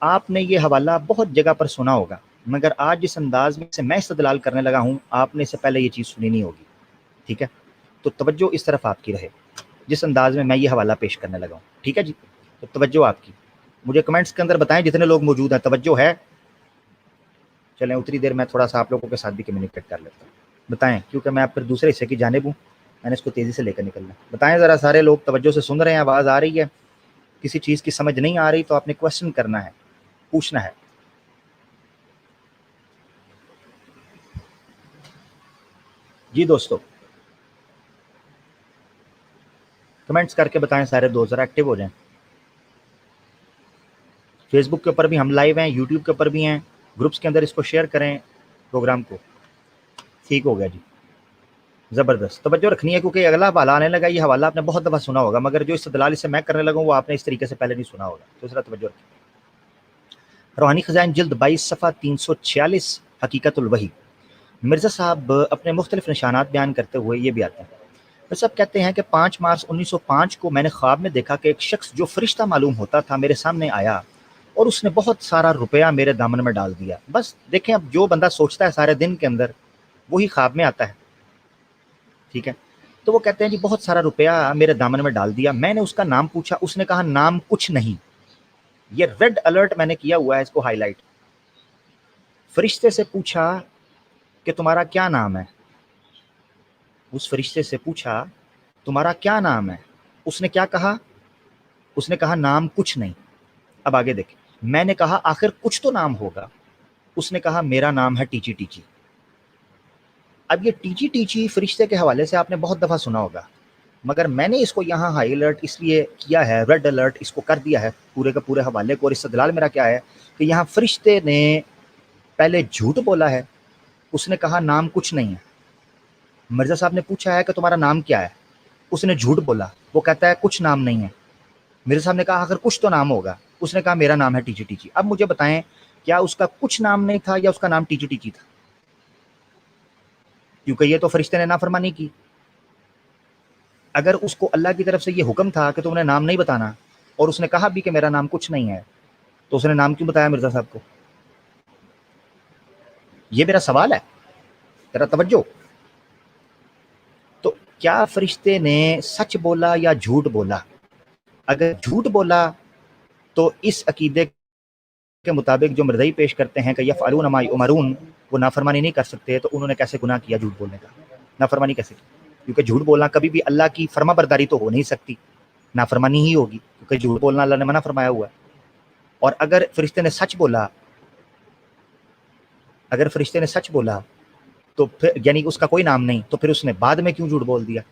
Speaker 1: آپ نے یہ حوالہ بہت جگہ پر سنا ہوگا، مگر آج جس انداز میں استدلال کرنے لگا ہوں آپ نے اس سے پہلے یہ چیز سنی نہیں ہوگی. ٹھیک ہے؟ تو توجہ اس طرف آپ کی رہے جس انداز میں یہ حوالہ پیش کرنے لگا ہوں. ٹھیک ہے جی؟ تو توجہ آپ کی. مجھے کمنٹس کے اندر بتائیں جتنے لوگ موجود ہیں توجہ ہے. چلیں اتنی دیر میں تھوڑا سا آپ لوگوں کے ساتھ بھی کمیونیکیٹ کر لیتا ہوں. بتائیں، کیونکہ میں آپ پھر دوسرے حصے کی جانب ہوں، میں نے اس کو تیزی سے لے کر نکلنا. بتائیں ذرا سارے لوگ توجہ سے سن رہے ہیں، آواز آ رہی ہے؟ کسی چیز کی سمجھ نہیں آ رہی تو آپ نے کوشچن کرنا ہے، پوچھنا ہے. جی دوستو کمنٹس کر کے بتائیں سارے دوست، ذرا ایکٹیو ہو جائیں. فیس بک کے اوپر بھی ہم لائیو ہیں، یوٹیوب کے اوپر بھی ہیں، گروپس کے اندر اس کو شیئر کریں پروگرام کو. ٹھیک ہو گیا جی، زبردست. توجہ رکھنی ہے کیونکہ اگلا حوالہ آنے لگا. یہ حوالہ آپ نے بہت دفعہ سنا ہوگا، مگر جو استدلال اس سے میں کرنے لگا ہوں وہ آپ نے اس طریقے سے پہلے نہیں سنا ہوگا. تو ذرا توجہ رکھیں. روحانی خزائن جلد 22 صفحہ 346 حقیقت الوحی. مرزا صاحب اپنے مختلف نشانات بیان کرتے ہوئے یہ بھی آتے ہیں. مرزا صاحب کہتے ہیں کہ 5 مارچ 1905 کو میں نے خواب میں دیکھا کہ ایک شخص جو فرشتہ معلوم ہوتا تھا میرے سامنے آیا اور اس نے بہت سارا روپیہ میرے دامن میں ڈال دیا. بس دیکھیں، اب جو بندہ سوچتا ہے سارے دن کے اندر وہی خواب میں آتا ہے. ٹھیک ہے؟ تو وہ کہتے ہیں جی بہت سارا روپیہ میرے دامن میں ڈال دیا. میں نے اس کا نام پوچھا، اس نے کہا نام کچھ نہیں. یہ ریڈ الرٹ میں نے کیا ہوا ہے، اس کو ہائی لائٹ. فرشتے سے پوچھا کہ تمہارا کیا نام ہے. اس فرشتے سے پوچھا تمہارا کیا نام ہے. اس نے کیا کہا؟ اس نے کہا نام کچھ نہیں. اب آگے دیکھیں. میں نے کہا آخر کچھ تو نام ہوگا. اس نے کہا میرا نام ہے ٹیچی ٹیچی. اب یہ ٹیچی ٹیچی فرشتے کے حوالے سے آپ نے بہت دفعہ سنا ہوگا، مگر میں نے اس کو یہاں ہائی الرٹ اس لیے کیا ہے، ریڈ الرٹ اس کو کر دیا ہے پورے کے پورے حوالے کو. اور استدلال میرا کیا ہے کہ یہاں فرشتے نے پہلے جھوٹ بولا ہے. اس نے کہا نام کچھ نہیں ہے. مرزا صاحب نے پوچھا ہے کہ تمہارا نام کیا ہے. اس نے جھوٹ بولا، وہ کہتا ہے کچھ نام نہیں ہے. مرزا صاحب نے کہا آخر کچھ تو نام ہوگا. اس نے کہا میرا نام ہے ٹیچی ٹیچی. اب مجھے بتائیں کیا اس کا کچھ نام نہیں تھا یا اس کا نام ٹیچی ٹیچی تھا؟ کیونکہ یہ تو فرشتے نے نافرمانی کی. اگر اس کو اللہ کی طرف سے یہ حکم تھا کہ تم نے نام نہیں بتانا اور اس نے کہا بھی کہ میرا نام کچھ نہیں ہے، تو اس نے نام کیوں بتایا مرزا صاحب کو؟ یہ میرا سوال ہے، ذرا توجہ. تو کیا فرشتے نے سچ بولا یا جھوٹ بولا؟ اگر جھوٹ بولا تو اس عقیدے کے مطابق جو مرزائی پیش کرتے ہیں کہ یفعلون ما یؤمرون، وہ نافرمانی نہیں کر سکتے، تو انہوں نے کیسے گناہ کیا جھوٹ بولنے کا؟ نافرمانی کیسے کی؟ کیونکہ جھوٹ بولنا کبھی بھی اللہ کی فرما برداری تو ہو نہیں سکتی، نافرمانی ہی ہوگی، کیونکہ جھوٹ بولنا اللہ نے منع فرمایا ہوا ہے. اور اگر فرشتے نے سچ بولا تو پھر یعنی اس کا کوئی نام نہیں، تو پھر اس نے بعد میں کیوں جھوٹ بول دیا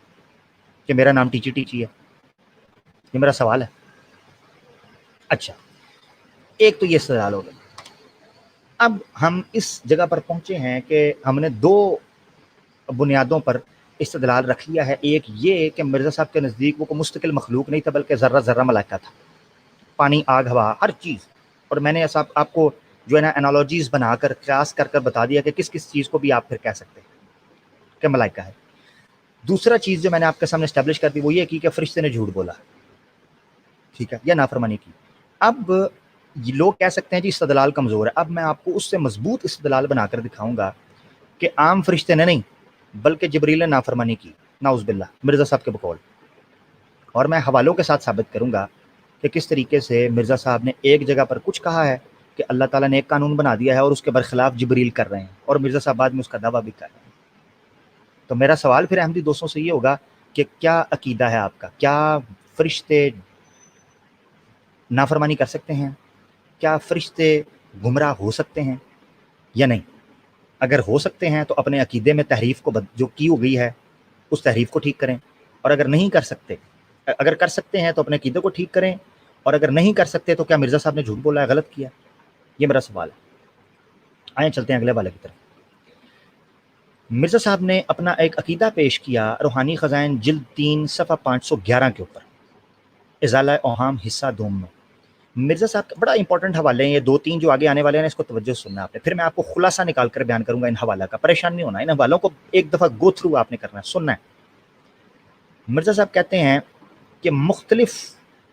Speaker 1: کہ میرا نام ٹیچی ٹیچی ہے؟ یہ میرا سوال ہے. اچھا، ایک تو یہ سوال ہو گیا. اب ہم اس جگہ پر پہنچے ہیں کہ ہم نے 2 بنیادوں پر استدلال رکھ لیا ہے. ایک یہ کہ مرزا صاحب کے نزدیک وہ کوئی مستقل مخلوق نہیں تھا بلکہ ذرہ ذرہ ملائکہ تھا، پانی آگ ہوا ہر چیز. اور میں نے ایسا آپ کو جو ہے نا انالوجیز بنا کر قیاس کر کر بتا دیا کہ کس کس چیز کو بھی آپ پھر کہہ سکتے ہیں کہ ملائکہ ہے. دوسرا چیز جو میں نے آپ کے سامنے اسٹیبلش کر دی وہ یہ کی کہ فرشتے نے جھوٹ بولا، ٹھیک ہے، یا نافرمانی کی. اب یہ لوگ کہہ سکتے ہیں جی استدلال کمزور ہے. اب میں آپ کو اس سے مضبوط استدلال بنا کر دکھاؤں گا کہ عام فرشتے نے نہیں بلکہ جبریل نے نافرمانی کی، نعوذ باللہ، مرزا صاحب کے بقول. اور میں حوالوں کے ساتھ ثابت کروں گا کہ کس طریقے سے مرزا صاحب نے ایک جگہ پر کچھ کہا ہے کہ اللہ تعالیٰ نے ایک قانون بنا دیا ہے اور اس کے برخلاف جبریل کر رہے ہیں، اور مرزا صاحب بعد میں اس کا دعویٰ بھی کر رہے ہیں. تو میرا سوال پھر احمدی دوستوں سے یہ ہوگا کہ کیا عقیدہ ہے آپ کا؟ کیا فرشتے نافرمانی کر سکتے ہیں؟ کیا فرشتے گمراہ ہو سکتے ہیں یا نہیں؟ اگر ہو سکتے ہیں تو اپنے عقیدے میں تحریف کو جو کی ہو گئی ہے اس تحریف کو ٹھیک کریں، اور اگر نہیں کر سکتے، اگر کر سکتے ہیں تو اپنے عقیدے کو ٹھیک کریں، اور اگر نہیں کر سکتے تو کیا مرزا صاحب نے جھوٹ بولا ہے، غلط کیا؟ یہ میرا سوال ہے. آئیں چلتے ہیں اگلے والے کی طرف. مرزا صاحب نے اپنا ایک عقیدہ پیش کیا روحانی خزائن جلد 3 صفحہ 511 کے اوپر، ازالہ اوہام حصہ دوم میں. مرزا صاحب کا بڑا امپورٹنٹ حوالے ہیں یہ 2-3 جو آگے آنے والے ہیں، اس کو توجہ سننا آپ نے. پھر میں آپ کو خلاصہ نکال کر بیان کروں گا ان حوالہ کا، پریشان نہیں ہونا، ان حوالوں کو ایک دفعہ گو تھرو آپ نے کرنا ہے، سننا ہے. مرزا صاحب کہتے ہیں کہ مختلف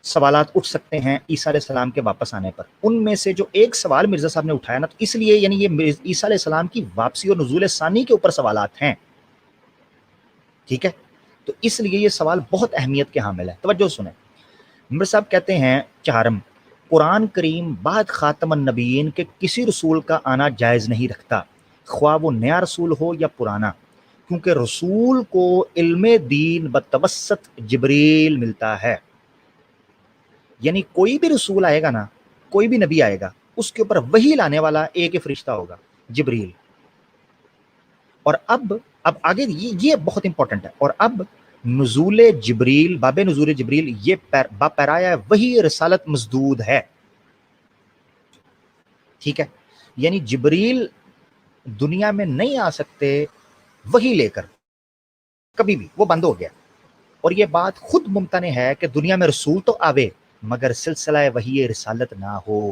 Speaker 1: سوالات اٹھ سکتے ہیں عیسیٰ علیہ السلام کے واپس آنے پر. ان میں سے جو ایک سوال مرزا صاحب نے اٹھایا نا، تو اس لیے یعنی یہ عیسیٰ علیہ السلام کی واپسی اور نزول ثانی کے اوپر سوالات ہیں، ٹھیک ہے، تو اس لیے یہ سوال بہت اہمیت کے حامل ہے. توجہ سنیں. مرزا صاحب کہتے ہیں چہارم، قرآن کریم بعد خاتم النبیین کے کسی رسول کا آنا جائز نہیں رکھتا، خواہ وہ نیا رسول ہو یا پرانا، کیونکہ رسول کو علم دین بتوسط جبریل ملتا ہے. یعنی کوئی بھی رسول آئے گا نا، کوئی بھی نبی آئے گا، اس کے اوپر وحی لانے والا ایک ہی فرشتہ ہوگا، جبریل. اور اب آگے یہ بہت امپورٹنٹ ہے. اور اب نزول جبریل، باب نزول جبریل، یہ باپرایا وحی رسالت مزدود ہے، ٹھیک ہے. یعنی جبریل دنیا میں نہیں آ سکتے وحی لے کر کبھی بھی، وہ بند ہو گیا. اور یہ بات خود ممتنع ہے کہ دنیا میں رسول تو آوے مگر سلسلہ وحی رسالت نہ ہو.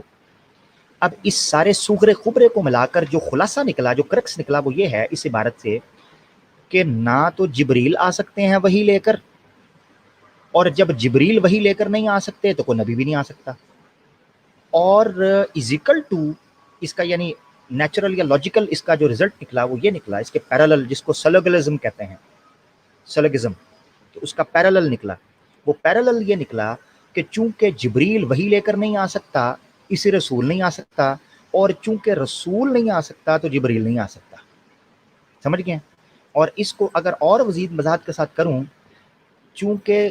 Speaker 1: اب اس سارے سغرے خبرے کو ملا کر جو خلاصہ نکلا، جو کرکس نکلا، وہ یہ ہے اس عبارت سے کہ نہ تو جبریل آ سکتے ہیں وحی لے کر، اور جب جبریل وحی لے کر نہیں آ سکتے تو کوئی نبی بھی نہیں آ سکتا. اور ایزیکل ٹو اس کا یعنی نیچرل یا لاجیکل اس کا جو رزلٹ نکلا وہ یہ نکلا، اس کے پیرالل جس کو سلگلزم کہتے ہیں، سلگزم، تو اس کا پیرالل نکلا. وہ پیرالل یہ نکلا کہ چونکہ جبریل وحی لے کر نہیں آ سکتا، اسی رسول نہیں آ سکتا، اور چونکہ رسول نہیں آ سکتا تو جبریل نہیں آ سکتا. سمجھ گئے؟ اور اس کو اگر اور مزید وضاحت کے ساتھ کروں، چونکہ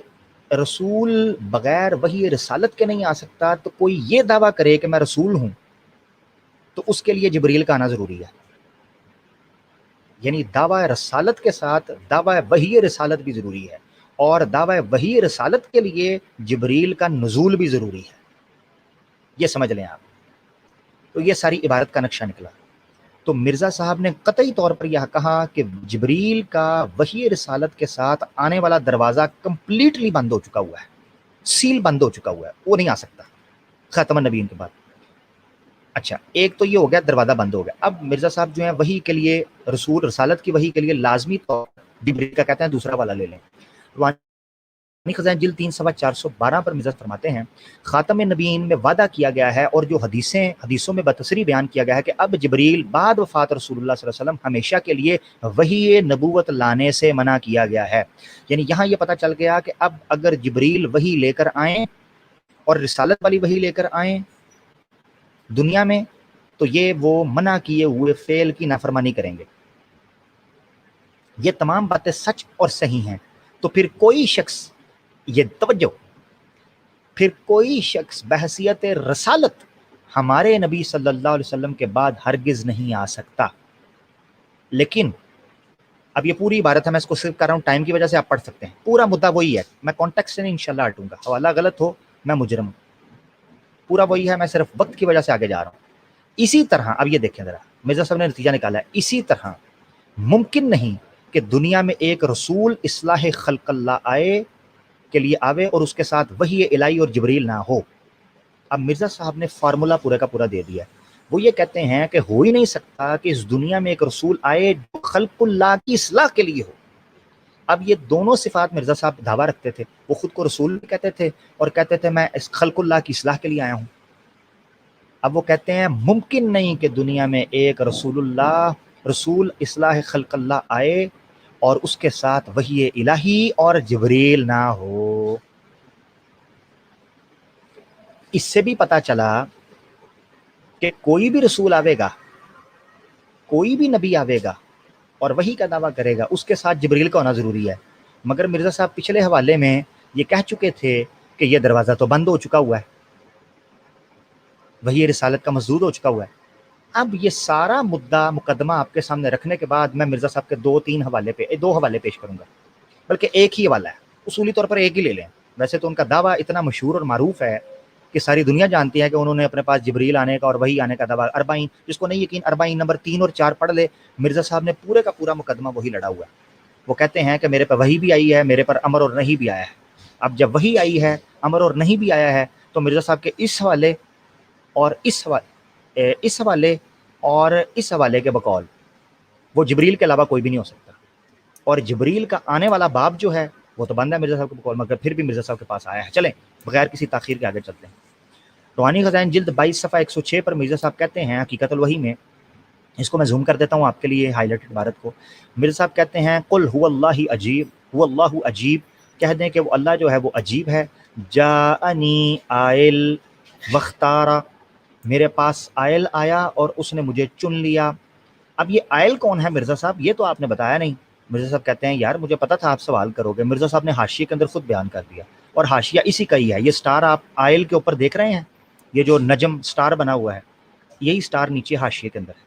Speaker 1: رسول بغیر وحی رسالت کے نہیں آ سکتا، تو کوئی یہ دعویٰ کرے کہ میں رسول ہوں تو اس کے لیے جبریل کا آنا ضروری ہے. یعنی دعویٰ رسالت کے ساتھ دعویٰ وحی رسالت بھی ضروری ہے، اور دعویٰ وحی رسالت کے لیے جبریل کا نزول بھی ضروری ہے. یہ سمجھ لیں آپ. تو یہ ساری عبارت کا نقشہ نکلا. تو مرزا صاحب نے قطعی طور پر یہ کہا کہ جبریل کا وحی رسالت کے ساتھ آنے والا دروازہ کمپلیٹلی بند ہو چکا ہوا ہے، سیل بند ہو چکا ہوا ہے، وہ نہیں آ سکتا خاتم النبیین کے بعد. اچھا، ایک تو یہ ہو گیا، دروازہ بند ہو گیا. اب مرزا صاحب جو ہیں وحی کے لیے، رسول رسالت کی وحی کے لیے لازمی طور جبریل کا کہتے ہیں دوسرا والا لے لیں. روحانی خزائن جلد 3 صفحہ 412 پر مرزا فرماتے ہیں خاتم نبیین میں وعدہ کیا گیا ہے، اور جو حدیثوں میں بتصریح بیان کیا گیا ہے کہ اب جبریل بعد وفات رسول اللہ صلی اللہ علیہ وسلم ہمیشہ کے لیے وحی نبوت لانے سے منع کیا گیا ہے. یعنی یہاں یہ پتہ چل گیا کہ اب اگر جبریل وحی لے کر آئیں اور رسالت والی وحی لے کر آئیں دنیا میں، تو یہ وہ منع کیے ہوئے فعل کی نافرمانی کریں گے. یہ تمام باتیں سچ اور صحیح ہیں. تو پھر کوئی شخص، یہ توجہ، پھر کوئی شخص بحیثیت رسالت ہمارے نبی صلی اللہ علیہ وسلم کے بعد ہرگز نہیں آ سکتا. لیکن اب یہ پوری عبارت ہے، میں اس کو صرف کر رہا ہوں ٹائم کی وجہ سے، آپ پڑھ سکتے ہیں. پورا مدعا وہی ہے، میں کانٹیکسٹ سے نہیں انشاءاللہ ہٹوں گا. حوالہ غلط ہو میں مجرم ہوں، پورا وہی ہے، میں صرف وقت کی وجہ سے آگے جا رہا ہوں. اسی طرح اب یہ دیکھیں ذرا، مرزا صاحب نے نتیجہ نکالا ہے، اسی طرح ممکن نہیں کہ دنیا میں ایک رسول اصلاح خلق اللہ آئے کے لیے آوے اور اس کے ساتھ وحی الہی اور جبریل نہ ہو۔ اب مرزا صاحب نے فارمولا پورا کا پورا دے دیا ہے۔ وہ یہ کہتے ہیں کہ ہو ہی نہیں سکتا کہ اس دنیا میں ایک رسول آئے جو خلق اللہ کی اصلاح کے لیے ہو۔ اب یہ دونوں صفات مرزا صاحب دعویٰ رکھتے تھے، وہ خود کو رسول بھی کہتے تھے اور کہتے تھے میں اس خلق اللہ کی اصلاح کے لیے آیا ہوں۔ اب وہ کہتے ہیں ممکن نہیں کہ دنیا میں ایک رسول اصلاح خلق اللہ آئے اور اس کے ساتھ وحی الہی اور جبریل نہ ہو۔ اس سے بھی پتہ چلا کہ کوئی بھی رسول آوے گا، کوئی بھی نبی آوے گا اور وحی کا دعویٰ کرے گا، اس کے ساتھ جبریل کا ہونا ضروری ہے۔ مگر مرزا صاحب پچھلے حوالے میں یہ کہہ چکے تھے کہ یہ دروازہ تو بند ہو چکا ہوا ہے، وحی رسالت کا مسدود ہو چکا ہوا ہے۔ اب یہ سارا مقدمہ آپ کے سامنے رکھنے کے بعد میں مرزا صاحب کے دو حوالے پیش کروں گا، بلکہ ایک ہی حوالہ ہے، اصولی طور پر ایک ہی لے لیں۔ ویسے تو ان کا دعویٰ اتنا مشہور اور معروف ہے کہ ساری دنیا جانتی ہے کہ انہوں نے اپنے پاس جبریل آنے کا اور وحی آنے کا دعویٰ، 40، جس کو نہیں یقین 40 نمبر 3 اور 4 پڑھ لے، مرزا صاحب نے پورے کا پورا مقدمہ وہی لڑا ہوا ہے۔ وہ کہتے ہیں کہ میرے پر وحی بھی آئی ہے، میرے پر امر اور نہیں بھی آیا ہے۔ اب جب وحی آئی ہے، امر اور نہیں بھی آیا ہے، تو مرزا صاحب کے اس حوالے اور اس حوالے کے بقول وہ جبریل کے علاوہ کوئی بھی نہیں ہو سکتا، اور جبریل کا آنے والا باب جو ہے وہ تو بند ہے مرزا صاحب کے بقول، مگر پھر بھی مرزا صاحب کے پاس آیا ہے۔ چلیں بغیر کسی تاخیر کے آگے چلتے ہیں۔ روحانی خزائن جلد 22 صفحہ 106 پر مرزا صاحب کہتے ہیں حقیقت الوحی میں، اس کو میں زوم کر دیتا ہوں آپ کے لیے ہائی لائٹ عبارت کو۔ مرزا صاحب کہتے ہیں قل هو اللہ عجیب، کہہ دیں کہ وہ اللہ جو ہے وہ عجیب ہے۔ جاءنی آئل واختارا، میرے پاس آئل آیا اور اس نے مجھے چن لیا۔ اب یہ آئل کون ہے مرزا صاحب، یہ تو آپ نے بتایا نہیں۔ مرزا صاحب کہتے ہیں یار مجھے پتا تھا آپ سوال کرو گے۔ مرزا صاحب نے حاشیے کے اندر خود بیان کر دیا، اور حاشیہ اسی کا ہی ہے۔ یہ سٹار آپ آئل کے اوپر دیکھ رہے ہیں، یہ جو نجم سٹار بنا ہوا ہے، یہی سٹار نیچے حاشیے کے اندر ہے،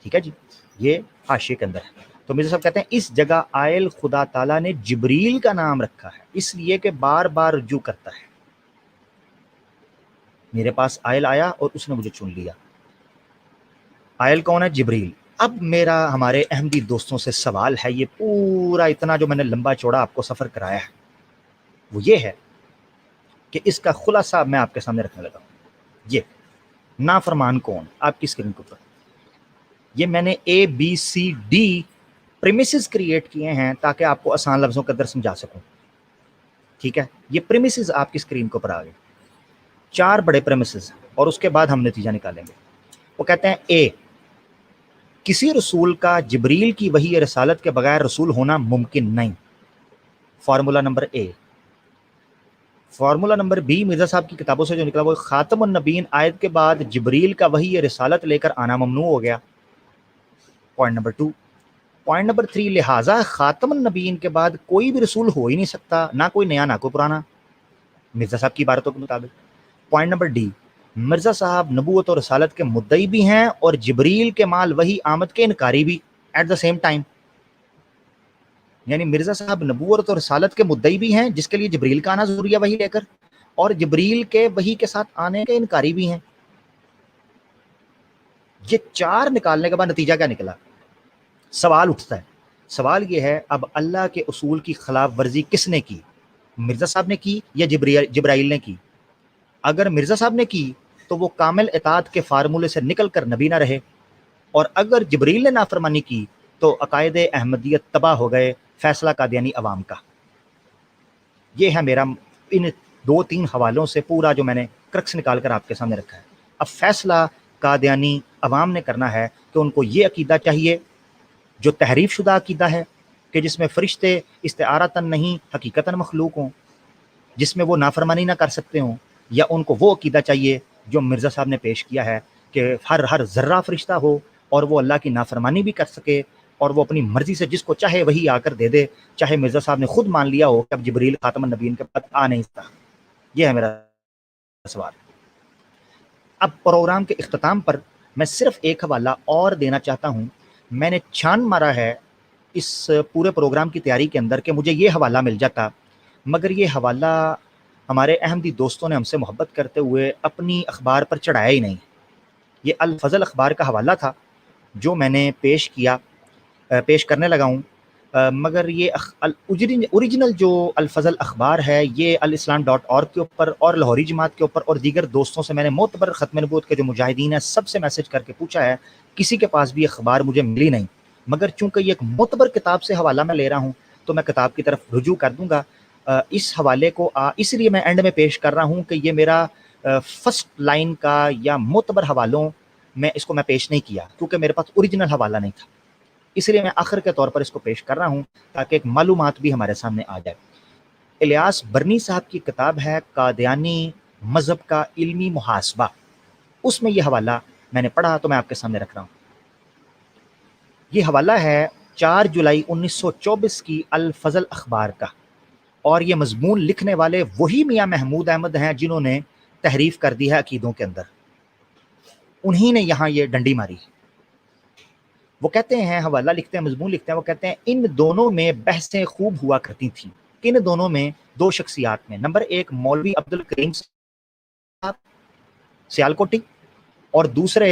Speaker 1: ٹھیک ہے جی، یہ حاشیے کے اندر ہے۔ تو مرزا صاحب کہتے ہیں اس جگہ آئل خدا تعالیٰ نے جبریل کا نام رکھا ہے، اس لیے کہ بار بار رجوع کرتا ہے۔ میرے پاس آئل آیا اور اس نے مجھے چن لیا۔ آئل کون ہے؟ جبریل۔ اب میرا ہمارے احمدی دوستوں سے سوال ہے، یہ پورا اتنا جو میں نے لمبا چوڑا آپ کو سفر کرایا ہے وہ یہ ہے کہ اس کا خلاصہ میں آپ کے سامنے رکھنے لگا ہوں۔ یہ نافرمان کون، آپ کی اسکرین کے اوپر یہ میں نے ABCD پریمیسز کریٹ کیے ہیں تاکہ آپ کو آسان لفظوں کے اندر سمجھا سکوں، ٹھیک ہے۔ یہ پریمیسز آپ کی اسکرین کے اوپر آ گئے، 4 بڑے پریمیسز، اور اس کے بعد ہم نتیجہ نکالیں گے۔ وہ کہتے ہیں A، کسی رسول کا جبریل کی وحی رسالت کے بغیر رسول ہونا ممکن نہیں، formula number A۔ Formula number B Mirza صاحب کی کتابوں سے جو نکلا وہ خاتم النبیین آیت کے بعد جبریل کا وحی رسالت لے کر آنا ممنوع ہو گیا، پوائنٹ نمبر 2۔ پوائنٹ نمبر 3، لہٰذا خاتم النبیین کے بعد کوئی بھی رسول ہو ہی نہیں سکتا، نہ کوئی نیا نہ کوئی پرانا، مرزا صاحب کی عبارتوں کے مطابق۔ پوائنٹ نمبر D، مرزا صاحب نبوت اور رسالت کے مدعی بھی ہیں اور جبریل کے مال وحی آمد کے انکاری بھی ایٹ دا سیم ٹائم، یعنی مرزا صاحب نبوت اور رسالت کے مدعی بھی ہیں جس کے لیے جبریل کا آنا ضروری ہے وحی لے کر، اور جبریل کے وحی کے ساتھ آنے کے انکاری بھی ہیں۔ یہ 4 نکالنے کے بعد نتیجہ کیا نکلا؟ سوال اٹھتا ہے، سوال یہ ہے اب اللہ کے اصول کی خلاف ورزی کس نے کی، مرزا صاحب نے کی یا جبرائیل نے کی؟ اگر مرزا صاحب نے کی تو وہ کامل اطاعت کے فارمولے سے نکل کر نبی نہ رہے، اور اگر جبریل نے نافرمانی کی تو عقائد احمدیت تباہ ہو گئے، فیصلہ قادیانی عوام کا۔ یہ ہے میرا ان 2-3 حوالوں سے پورا جو میں نے کرکس نکال کر آپ کے سامنے رکھا ہے۔ اب فیصلہ قادیانی عوام نے کرنا ہے کہ ان کو یہ عقیدہ چاہیے جو تحریف شدہ عقیدہ ہے، کہ جس میں فرشتے استعارتاً نہیں حقیقتاً مخلوق ہوں، جس میں وہ نافرمانی نہ کر سکتے ہوں، یا ان کو وہ عقیدہ چاہیے جو مرزا صاحب نے پیش کیا ہے کہ ہر ذرہ فرشتہ ہو اور وہ اللہ کی نافرمانی بھی کر سکے، اور وہ اپنی مرضی سے جس کو چاہے وہی آ کر دے دے، چاہے مرزا صاحب نے خود مان لیا ہو کہ اب جبریل خاتم النبیین کے بعد آ نہیں سکتا۔ یہ ہے میرا سوال۔ اب پروگرام کے اختتام پر میں صرف ایک حوالہ اور دینا چاہتا ہوں۔ میں نے چھان مارا ہے اس پورے پروگرام کی تیاری کے اندر کہ مجھے یہ حوالہ مل جاتا، مگر یہ حوالہ ہمارے احمدی دوستوں نے ہم سے محبت کرتے ہوئے اپنی اخبار پر چڑھایا ہی نہیں۔ یہ الفضل اخبار کا حوالہ تھا جو میں نے پیش کیا، پیش کرنے لگا ہوں، مگر یہ اوریجنل جو الفضل اخبار ہے یہ الاسلام.org کے اوپر اور لاہوری جماعت کے اوپر اور دیگر دوستوں سے میں نے معتبر ختم نبوت کے جو مجاہدین ہیں سب سے میسج کر کے پوچھا ہے، کسی کے پاس بھی اخبار مجھے ملی نہیں، مگر چونکہ یہ ایک معتبر کتاب سے حوالہ میں لے رہا ہوں تو میں کتاب کی طرف رجوع کر دوں گا۔ اس حوالے کو اس لیے میں اینڈ میں پیش کر رہا ہوں کہ یہ میرا فرسٹ لائن کا یا معتبر حوالوں میں اس کو میں پیش نہیں کیا کیونکہ میرے پاس اوریجنل حوالہ نہیں تھا، اس لیے میں آخر کے طور پر اس کو پیش کر رہا ہوں تاکہ ایک معلومات بھی ہمارے سامنے آ جائے۔ الیاس برنی صاحب کی کتاب ہے قادیانی مذہب کا علمی محاسبہ، اس میں یہ حوالہ میں نے پڑھا تو میں آپ کے سامنے رکھ رہا ہوں۔ یہ حوالہ ہے 4 جولائی 1924 کی الفضل اخبار کا، اور یہ مضمون لکھنے والے وہی میاں محمود احمد ہیں جنہوں نے تحریف کر دی ہے عقیدوں کے اندر، انہی نے یہاں یہ ڈنڈی ماری۔ وہ کہتے ہیں، حوالہ لکھتے ہیں، مضمون لکھتے ہیں، وہ کہتے ہیں ان دونوں میں بحثیں خوب ہوا کرتی تھیں۔ کن دونوں میں؟ دو شخصیات میں، نمبر 1 مولوی عبدالکریم صاحب سیالکوٹی اور دوسرے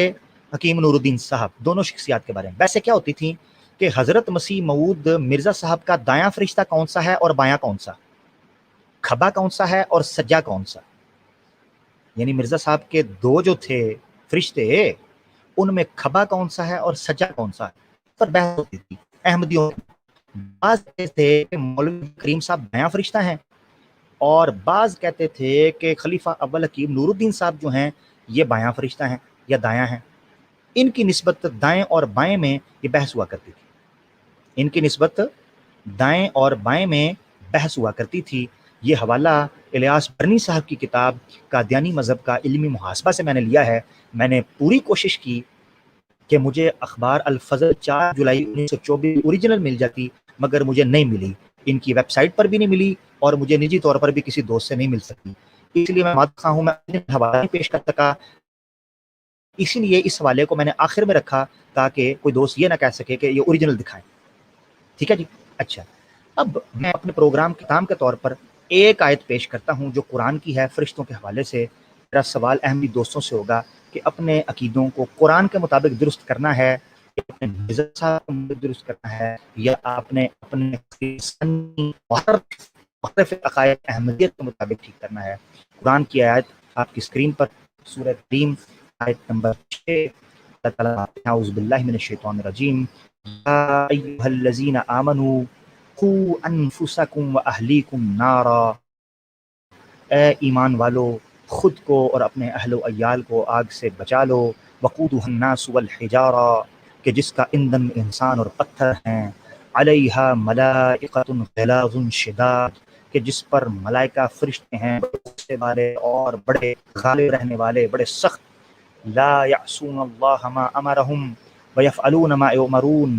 Speaker 1: حکیم نور الدین صاحب، دونوں شخصیات کے بارے میں بحثیں کیا ہوتی تھیں کہ حضرت مسیح موعود مرزا صاحب کا دایاں فرشتہ کون سا ہے اور بایاں کون سا، کھبا کون سا ہے اور سجا کون سا، یعنی مرزا صاحب کے دو جو تھے فرشتے ان میں کھبا کون سا ہے اور سجا کون سا ہے، پر بحث ہوتی تھی احمدیوں میں۔ بعض کہتے تھے کہ مولوی کریم صاحب دایاں فرشتہ ہیں، اور بعض کہتے تھے کہ خلیفہ اول حکیم نور الدین صاحب جو ہیں یہ بایاں فرشتہ ہیں یا دایاں ہیں۔ ان کی نسبت دائیں اور بائیں میں یہ بحث ہوا کرتی تھی، ان کی نسبت دائیں اور بائیں میں بحث ہوا کرتی تھی۔ یہ حوالہ الیاس برنی صاحب کی کتاب قادیانی مذہب کا علمی محاسبہ سے میں نے لیا ہے۔ میں نے پوری کوشش کی کہ مجھے اخبار الفضل 4 جولائی 1924 اوریجنل مل جاتی، مگر مجھے نہیں ملی، ان کی ویب سائٹ پر بھی نہیں ملی اور مجھے نجی طور پر بھی کسی دوست سے نہیں مل سکتی، اس لیے میں معذرت ہوں، میں حوالہ نہیں پیش کر سکا، اسی لیے اس حوالے کو میں نے آخر میں رکھا تاکہ کوئی دوست یہ نہ کہہ سکے کہ یہ اوریجنل دکھائیں۔ ٹھیک ہے جی، اچھا، اب میں اپنے پروگرام کے کام کے طور پر ایک آیت پیش کرتا ہوں جو قرآن کی ہے فرشتوں کے حوالے سے۔ میرا سوال احمدی دوستوں سے ہوگا کہ اپنے عقیدوں کو قرآن کے مطابق درست کرنا ہے یا اپنے مرزا صاحب کے مطابق درست کرنا ہے، یا آپ نے اپنے مختلف عقائد احمدیت کے مطابق ٹھیک کرنا ہے۔ قرآن کی آیت آپ کی اسکرین پر، سورہ کریم آیت نمبر 6، اللہ تعالیٰ اعوذ باللہ من الشیطان الرجیم، یا ایھا الذین آمنوا قوا انفسکم واہلیکم نارا، اے ایمان والو خود کو اور اپنے اہل و عیال کو آگ سے بچا لو، وقودھا الناس والحجارہ، کہ جس کا ایندھن انسان اور پتھر ہیں، علیہا ملائکۃ غلاظ شداد، کہ جس پر ملائکہ فرشتے ہیں بڑے غصے والے اور بڑے غالب رہنے والے، بڑے سخت، لا یعصون اللہ ما امرہم ویفعلون ما یؤمرون،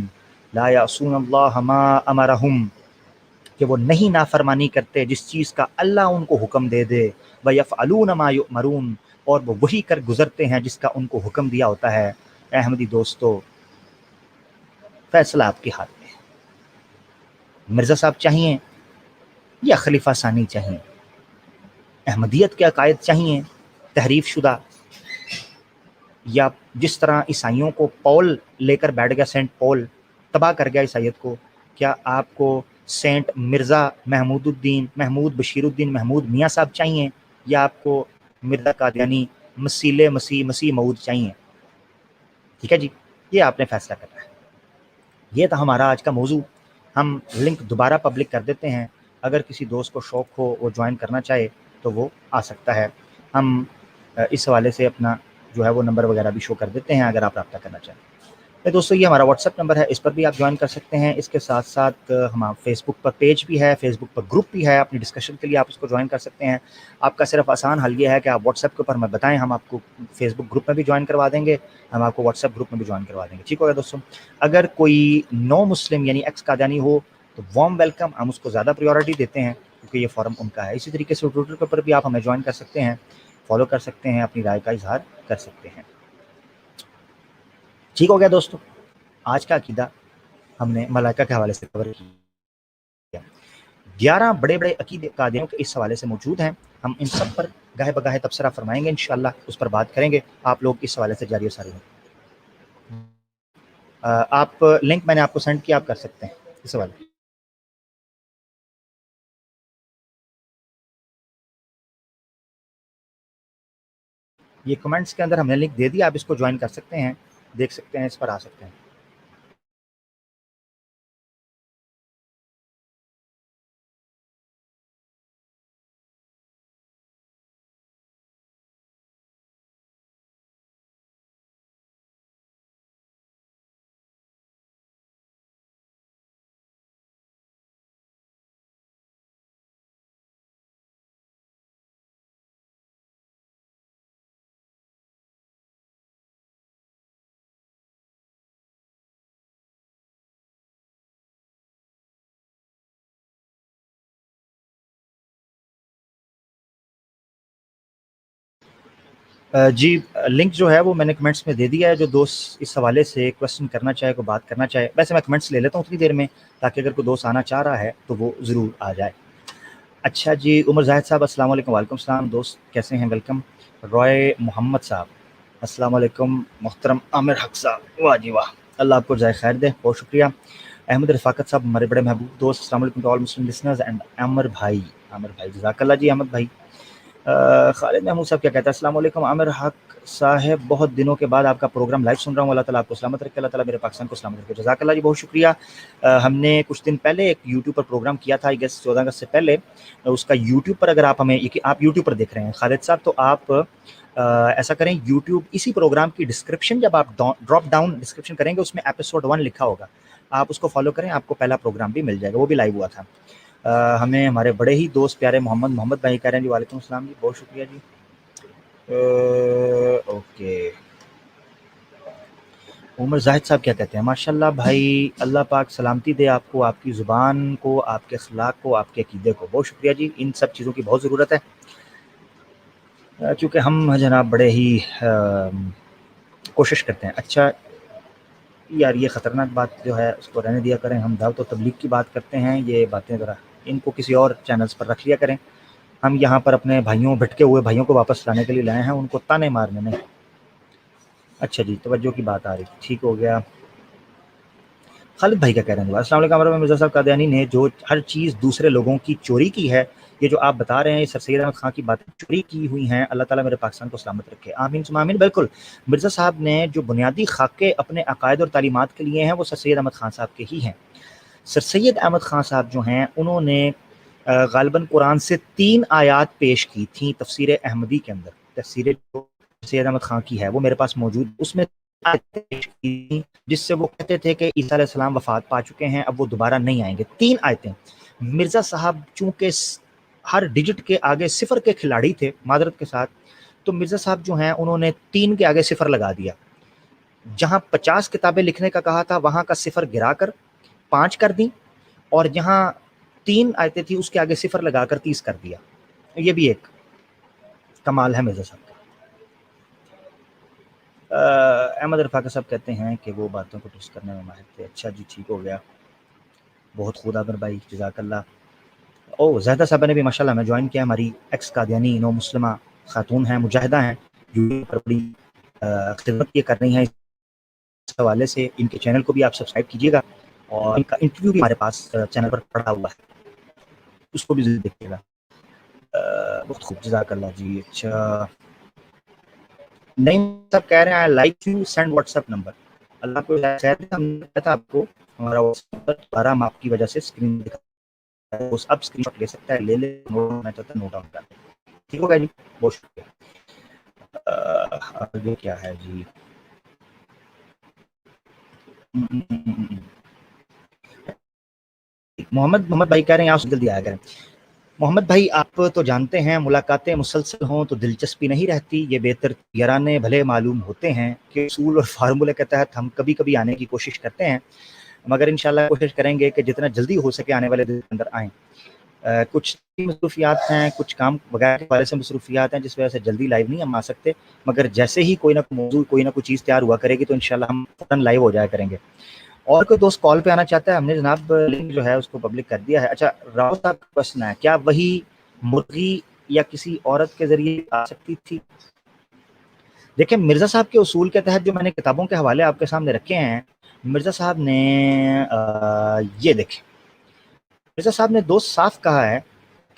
Speaker 1: لا یعصون اللہ ما امرہم، کہ وہ نہیں نافرمانی کرتے جس چیز کا اللہ ان کو حکم دے دے، وَيَفْعَلُونَ مَا يُؤْمَرُونَ، اور وہ وہی کر گزرتے ہیں جس کا ان کو حکم دیا ہوتا ہے۔ اے احمدی دوستو، فیصلہ آپ کے ہاتھ میں ہے، مرزا صاحب چاہیے یا خلیفہ ثانی چاہیے، احمدیت کے عقائد چاہیے تحریف شدہ، یا جس طرح عیسائیوں کو پول لے کر بیٹھ گیا، سینٹ پول تباہ کر گیا عیسائیت کو، کیا آپ کو سینٹ مرزا محمود بشیر الدین محمود میاں صاحب چاہیے، یا آپ کو مرزا قادیانی مسیح موعود چاہیے؟ ٹھیک ہے جی، یہ آپ نے فیصلہ کرنا ہے۔ یہ تھا ہمارا آج کا موضوع۔ ہم لنک دوبارہ پبلک کر دیتے ہیں، اگر کسی دوست کو شوق ہو وہ جوائن کرنا چاہے تو وہ آ سکتا ہے۔ ہم اس حوالے سے اپنا جو ہے وہ نمبر وغیرہ بھی شو کر دیتے ہیں اگر آپ رابطہ کرنا چاہیں۔ دوستو یہ ہمارا واٹس ایپ نمبر ہے، اس پر بھی آپ جوائن کر سکتے ہیں۔ اس کے ساتھ ساتھ ہمارا فیس بک پر پیج بھی ہے، فیس بک پر گروپ بھی ہے، اپنی ڈسکشن کے لیے آپ اس کو جوائن کر سکتے ہیں۔ آپ کا صرف آسان حل یہ ہے کہ آپ واٹس ایپ کے اوپر ہمیں بتائیں، ہم آپ کو فیس بک گروپ میں بھی جوائن کروا دیں گے، ہم آپ کو واٹس ایپ گروپ میں بھی جوائن کروا دیں گے۔ ٹھیک ہوگا دوستوں؟ اگر کوئی نو مسلم یعنی ایکس قادیانی ہو تو وارم ویلکم، ہم اس کو زیادہ پریورٹی دیتے ہیں کیونکہ یہ فورم ان کا ہے۔ اسی طریقے سے ٹویٹر کے اوپر بھی آپ ہمیں جوائن کر سکتے ہیں، فالو کر سکتے ہیں، اپنی رائے کا اظہار کر سکتے ہیں۔ ٹھیک ہو گیا دوستوں؟ آج کا عقیدہ ہم نے ملائکہ کے حوالے سے کور کیا۔ 11 بڑے بڑے عقیدے قادیانیوں کے اس حوالے سے موجود ہیں، ہم ان سب پر گاہے بگاہے تبصرہ فرمائیں گے، انشاءاللہ اس پر بات کریں گے۔ آپ لوگ اس حوالے سے جاری و ساری ہیں۔ آپ لنک میں نے آپ کو سینڈ کیا، آپ کر سکتے ہیں اس سوال. یہ کمنٹس کے اندر ہم نے لنک دے دیا، آپ اس کو جوائن کر سکتے ہیں، دیکھ سکتے ہیں، اس پر آ سکتے ہیں. جی لنک جو ہے وہ میں نے کمنٹس میں دے دیا ہے. جو دوست اس حوالے سے کوشچن کرنا چاہے، کوئی بات کرنا چاہے، ویسے میں کمنٹس لے لیتا ہوں اتنی دیر میں، تاکہ اگر کوئی دوست آنا چاہ رہا ہے تو وہ ضرور آ جائے. اچھا جی، عمر زاہد صاحب السلام علیکم. وعلیکم السلام دوست، کیسے ہیں؟ ویلکم. رائے محمد صاحب السلام علیکم. محترم عامر حق صاحب، واہ جی واہ، اللہ آپ کو جزائے خیر دے، بہت شکریہ. احمد رفاقت صاحب ہمارے بڑے محبوب دوست، السلام علیکم to all Muslim listeners and Aamir بھائی جزاک اللہ جی احمد بھائی. خالد محمود صاحب کیا کہتا ہے؟ السلام علیکم عامر حق صاحب، بہت دنوں کے بعد آپ کا پروگرام لائیو سن رہا ہوں، اللہ تعالیٰ آپ کو سلامت رکھے، اللہ تعالیٰ میرے پاکستان کو سلامت رکھے. جزاک اللہ جی، بہت شکریہ. ہم نے کچھ دن پہلے ایک یوٹیوب پر پروگرام کیا تھا، 14 اگست سے پہلے. اس کا یوٹیوب پر اگر آپ ہمیں، آپ یوٹیوب پر دیکھ رہے ہیں خالد صاحب، تو آپ ایسا کریں، یوٹیوب اسی پروگرام کی ڈسکرپشن جب آپ ڈراپ ڈاؤن ڈسکرپشن کریں گے، اس میں ایپیسوڈ 1 لکھا ہوگا، آپ اس کو فالو کریں، آپ کو پہلا پروگرام بھی مل جائے گا، وہ بھی لائیو ہوا تھا. ہمیں ہمارے بڑے ہی دوست پیارے محمد بھائی کہہ رہے ہیں جی وعلیکم السلام جی، بہت شکریہ جی. اوکے. عمر زاہد صاحب کیا کہتے ہیں؟ ماشاءاللہ بھائی، اللہ پاک سلامتی دے آپ کو، آپ کی زبان کو، آپ کے اخلاق کو، آپ کے عقیدے کو. بہت شکریہ جی، ان سب چیزوں کی بہت ضرورت ہے، چونکہ ہم جناب بڑے ہی کوشش کرتے ہیں. اچھا یار، یہ خطرناک بات جو ہے اس کو رہنے دیا کریں، ہم دعوت و تبلیغ کی بات کرتے ہیں، یہ باتیں ذرا ان کو کسی اور چینلز پر رکھ لیا کریں. ہم یہاں پر اپنے بھائیوں، بھٹکے ہوئے بھائیوں کو واپس لانے کے لیے لائے ہیں، ان کو تانے مارنے نہیں. اچھا جی، توجہ کی بات آ رہی، ٹھیک ہو گیا. خالد بھائی کیا کہہ رہے ہیں؟ السلام علیکم. ہمارے مرزا صاحب قادیانی نے جو ہر چیز دوسرے لوگوں کی چوری کی ہے، یہ جو آپ بتا رہے ہیں، سر سید احمد خان کی باتیں چوری کی ہوئی ہیں، اللہ تعالیٰ میرے پاکستان کو سلامت رکھے، آمین ثم آمین. بالکل، مرزا صاحب نے جو بنیادی خاکے اپنے عقائد اور تعلیمات کے لیے ہیں، وہ سر سید احمد خان صاحب کے ہی ہیں. سر سید احمد خان صاحب جو ہیں، انہوں نے غالباً قرآن سے 3 آیات پیش کی تھیں تفسیر احمدی کے اندر. تفسیر جو سید احمد خان کی ہے وہ میرے پاس موجود، اس میں پیش کی جس سے وہ کہتے تھے کہ عیسیٰ علیہ السلام وفات پا چکے ہیں، اب وہ دوبارہ نہیں آئیں گے. 3 آیتیں. مرزا صاحب چونکہ ہر ڈیجٹ کے آگے صفر کے کھلاڑی تھے، معذرت کے ساتھ، تو مرزا صاحب جو ہیں انہوں نے 3 کے آگے صفر لگا دیا. جہاں 50 کتابیں لکھنے کا کہا تھا، وہاں کا صفر گرا کر 5 کر دیں، اور جہاں 3 آیتیں تھی اس کے آگے صفر لگا کر 30 کر دیا. یہ بھی ایک کمال ہے مرزا صاحب کا. احمد رفاقت صاحب کہتے ہیں کہ وہ باتوں کو درست کرنے میں ماہر تھے. اچھا جی، ٹھیک ہو گیا، بہت خود عامر بھائی، جزاک اللہ. او زاہدہ صاحبہ نے بھی ماشاءاللہ ہمیں جوائن کیا، ہماری ایکس قادیانی نو مسلمہ خاتون ہیں، مجاہدہ ہیں، یوٹیوب پر بڑی خدمت یہ کر رہی ہیں. اس حوالے سے ان کے چینل کو بھی آپ سبسکرائب کیجیے گا، اور ان کا انٹرویو بھی ہمارے پاس چینل پر پڑا ہوا ہے، اس کو بھی ضرور دیکھیے گا. بہت خوب، جزاک اللہ جی. اچھا، نہیں سب کہہ رہے ہیں like you send WhatsApp number. اللہ کو خیر دے، ہم نے کہا تھا آپ کو ہمارا واٹس ایپ نمبر، دوبارہ ہم آپ کی وجہ سے اسکرین دکھا، اب اسکرین شاٹ لے سکتا ہے، لے لے، میں چاہتا ہوں نوٹ ڈاؤن کر لیں. ٹھیک ہوگا جی، بہت شکریہ. آگے کیا ہے جی؟ محمد بھائی کہہ رہے ہیں آپ جلدی آیا کریں. محمد بھائی، آپ تو جانتے ہیں ملاقاتیں مسلسل ہوں تو دلچسپی نہیں رہتی، یہ بہتر یارانے بھلے معلوم ہوتے ہیں کہ اصول اور فارمولے کے تحت ہم کبھی کبھی آنے کی کوشش کرتے ہیں، مگر انشاءاللہ کوشش کریں گے کہ جتنا جلدی ہو سکے آنے والے دن کے اندر آئیں. کچھ مصروفیات ہیں، کچھ کام وغیرہ کے بارے سے مصروفیات ہیں، جس وجہ سے جلدی لائیو نہیں ہم آ سکتے، مگر جیسے ہی کوئی نہ کوئی موضوع، کوئی نہ کوئی چیز تیار ہوا کرے گی تو انشاءاللہ ہم فوراً لائیو ہو جایا کریں گے. اور کوئی دوست کال پہ آنا چاہتا ہے؟ ہم نے جناب لنک جو ہے اس کو پبلک کر دیا ہے. اچھا، راؤ صاحب کا کوشچن ہے، کیا وہی مرغی یا کسی عورت کے ذریعے آ سکتی تھی؟ دیکھیں، مرزا صاحب کے اصول کے تحت جو میں نے کتابوں کے حوالے آپ کے سامنے رکھے ہیں، مرزا صاحب نے یہ دیکھیں، مرزا صاحب نے دوست صاف کہا ہے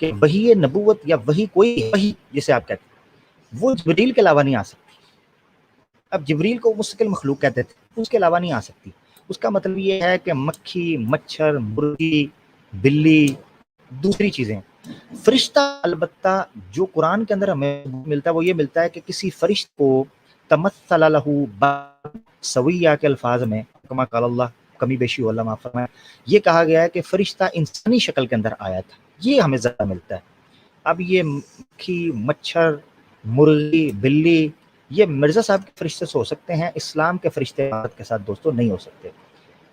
Speaker 1: کہ وحی نبوت یا وحی کوئی وحی جسے آپ کہتے ہیں وہ جبریل کے علاوہ نہیں آ سکتی. اب جبریل کو مستقل مخلوق کہتے تھے، اس کے علاوہ نہیں آ سکتی. اس کا مطلب یہ ہے کہ مکھی، مچھر، مرغی، بلی، دوسری چیزیں. فرشتہ البتہ جو قرآن کے اندر ہمیں ملتا ہے وہ یہ ملتا ہے کہ کسی فرشت کو تمثل لہ سویہ کے الفاظ میں کما قال اللہ، کمی بیشی اللہ معاف فرمائے، یہ کہا گیا ہے کہ فرشتہ انسانی شکل کے اندر آیا تھا. یہ ہمیں زیادہ ملتا ہے. اب یہ مکھی، مچھر، مرغی، بلی، یہ مرزا صاحب کے فرشتے سے ہو سکتے ہیں، اسلام کے فرشتے کے ساتھ دوستوں نہیں ہو سکتے.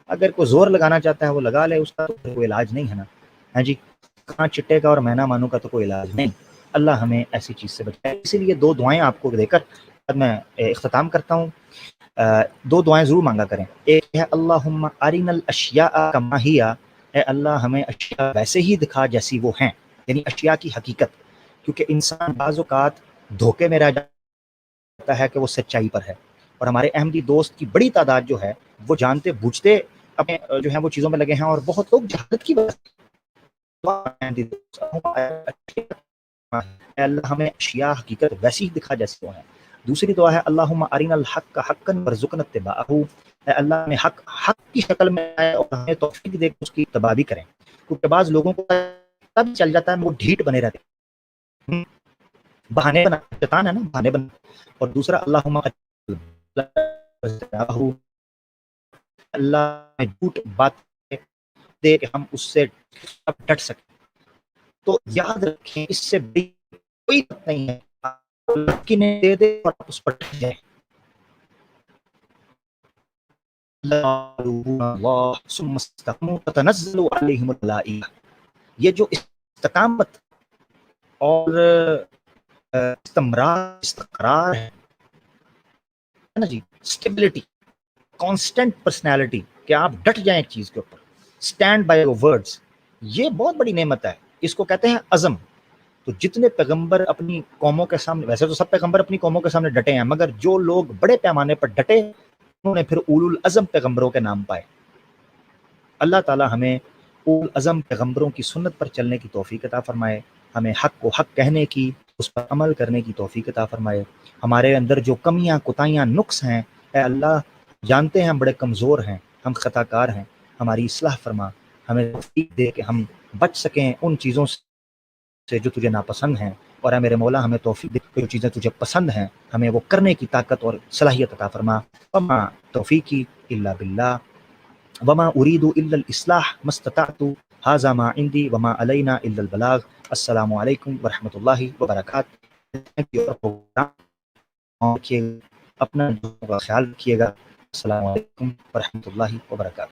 Speaker 1: اگر کوئی زور لگانا چاہتا ہے وہ لگا لے، اس کا تو کوئی علاج نہیں ہے نا. ہاں جی، کہاں چٹے کا اور مہنا مانو کا تو کوئی علاج نہیں. اللہ ہمیں ایسی چیز سے بچائے. اسی لیے دو دعائیں آپ کو دے کر میں اختتام کرتا ہوں. دو دعائیں ضرور مانگا کریں. ایک ہے اللہم ارنا الاشیاء کما ہی، اے اللہ ہمیں اشیاء ویسے ہی دکھا جیسی وہ ہیں، یعنی اشیاء کی حقیقت. کیونکہ انسان بعض اوقات دھوکے میں رہ جاتا ہے کہ وہ سچائی پر ہے، اور ہمارے احمدی دوست کی بڑی تعداد جو ہے وہ جانتے بوجھتے اپنے جو ہیں وہ چیزوں میں لگے ہیں، اور بہت لوگ جہالت کی وجہ سے. اے اللہ ہمیں اشیاء حقیقت ویسی ہی دکھا جیسی وہ ہیں. دوسری دعا ہے اللہم ارنا الحق حقا وارزقنا اتباعہ، اے اللہ ہمیں حق حق کی شکل میں آئے اور ہمیں توفیق دے کہ اس کی اتباع بھی کریں. کیونکہ بعض لوگوں کو تب چل جاتا ہے وہ ڈھیٹ بنے رہتے ہیں، بہانے بنا، شیطان ہے نا بہانے بنا. اور دوسرا اللہم اللہ میں جھوٹ بات دے کہ ہم اس سے ڈٹ سکیں. تو یاد رکھیں اس سے بڑی کوئی بات نہیں ہے، اللہ کی نے دے دے اور آپ اس پر ڈٹ جائیں. اللہ ثم استقاموا تتنزل علیہم الملائکہ. یہ جو استقامت اور استقرار ہے نا جی، اسٹیبلٹی، کانسٹنٹ پرسنالٹی، کہ آپ ڈٹ جائیں ایک چیز کے اوپر، اسٹینڈ بائی یور ورڈز، یہ بہت بڑی نعمت ہے. اس کو کہتے ہیں عزم. تو جتنے پیغمبر اپنی قوموں کے سامنے، ویسے تو سب پیغمبر اپنی قوموں کے سامنے ڈٹے ہیں، مگر جو لوگ بڑے پیمانے پر ڈٹے انہوں نے پھر اولو العزم پیغمبروں کے نام پائے. اللہ تعالی ہمیں اولو العزم پیغمبروں کی سنت پر چلنے کی توفیق عطا فرمائے، ہمیں حق کو حق کہنے کی، اس پر عمل کرنے کی توفیق عطا فرمائے. ہمارے اندر جو کمیاں، کوتاہیاں، نقص ہیں، اے اللہ جانتے ہیں ہم بڑے کمزور ہیں، ہم خطا کار ہیں، ہماری اصلاح فرما، ہمیں توفیق دے کہ ہم بچ سکیں ان چیزوں سے جو تجھے ناپسند ہیں. اور اے میرے مولا ہمیں توفیق دے کہ جو چیزیں تجھے پسند ہیں ہمیں وہ کرنے کی طاقت اور صلاحیت عطا فرما. وما توفیقی الا باللہ وما اريد الا الاصلاح ما استطعت هذا ما عندي وما علينا الا البلاغ. السلام علیکم ورحمۃ اللہ وبرکاتہ. اپنا خیال رکھیے گا. السلام علیکم ورحمۃ اللہ وبرکاتہ.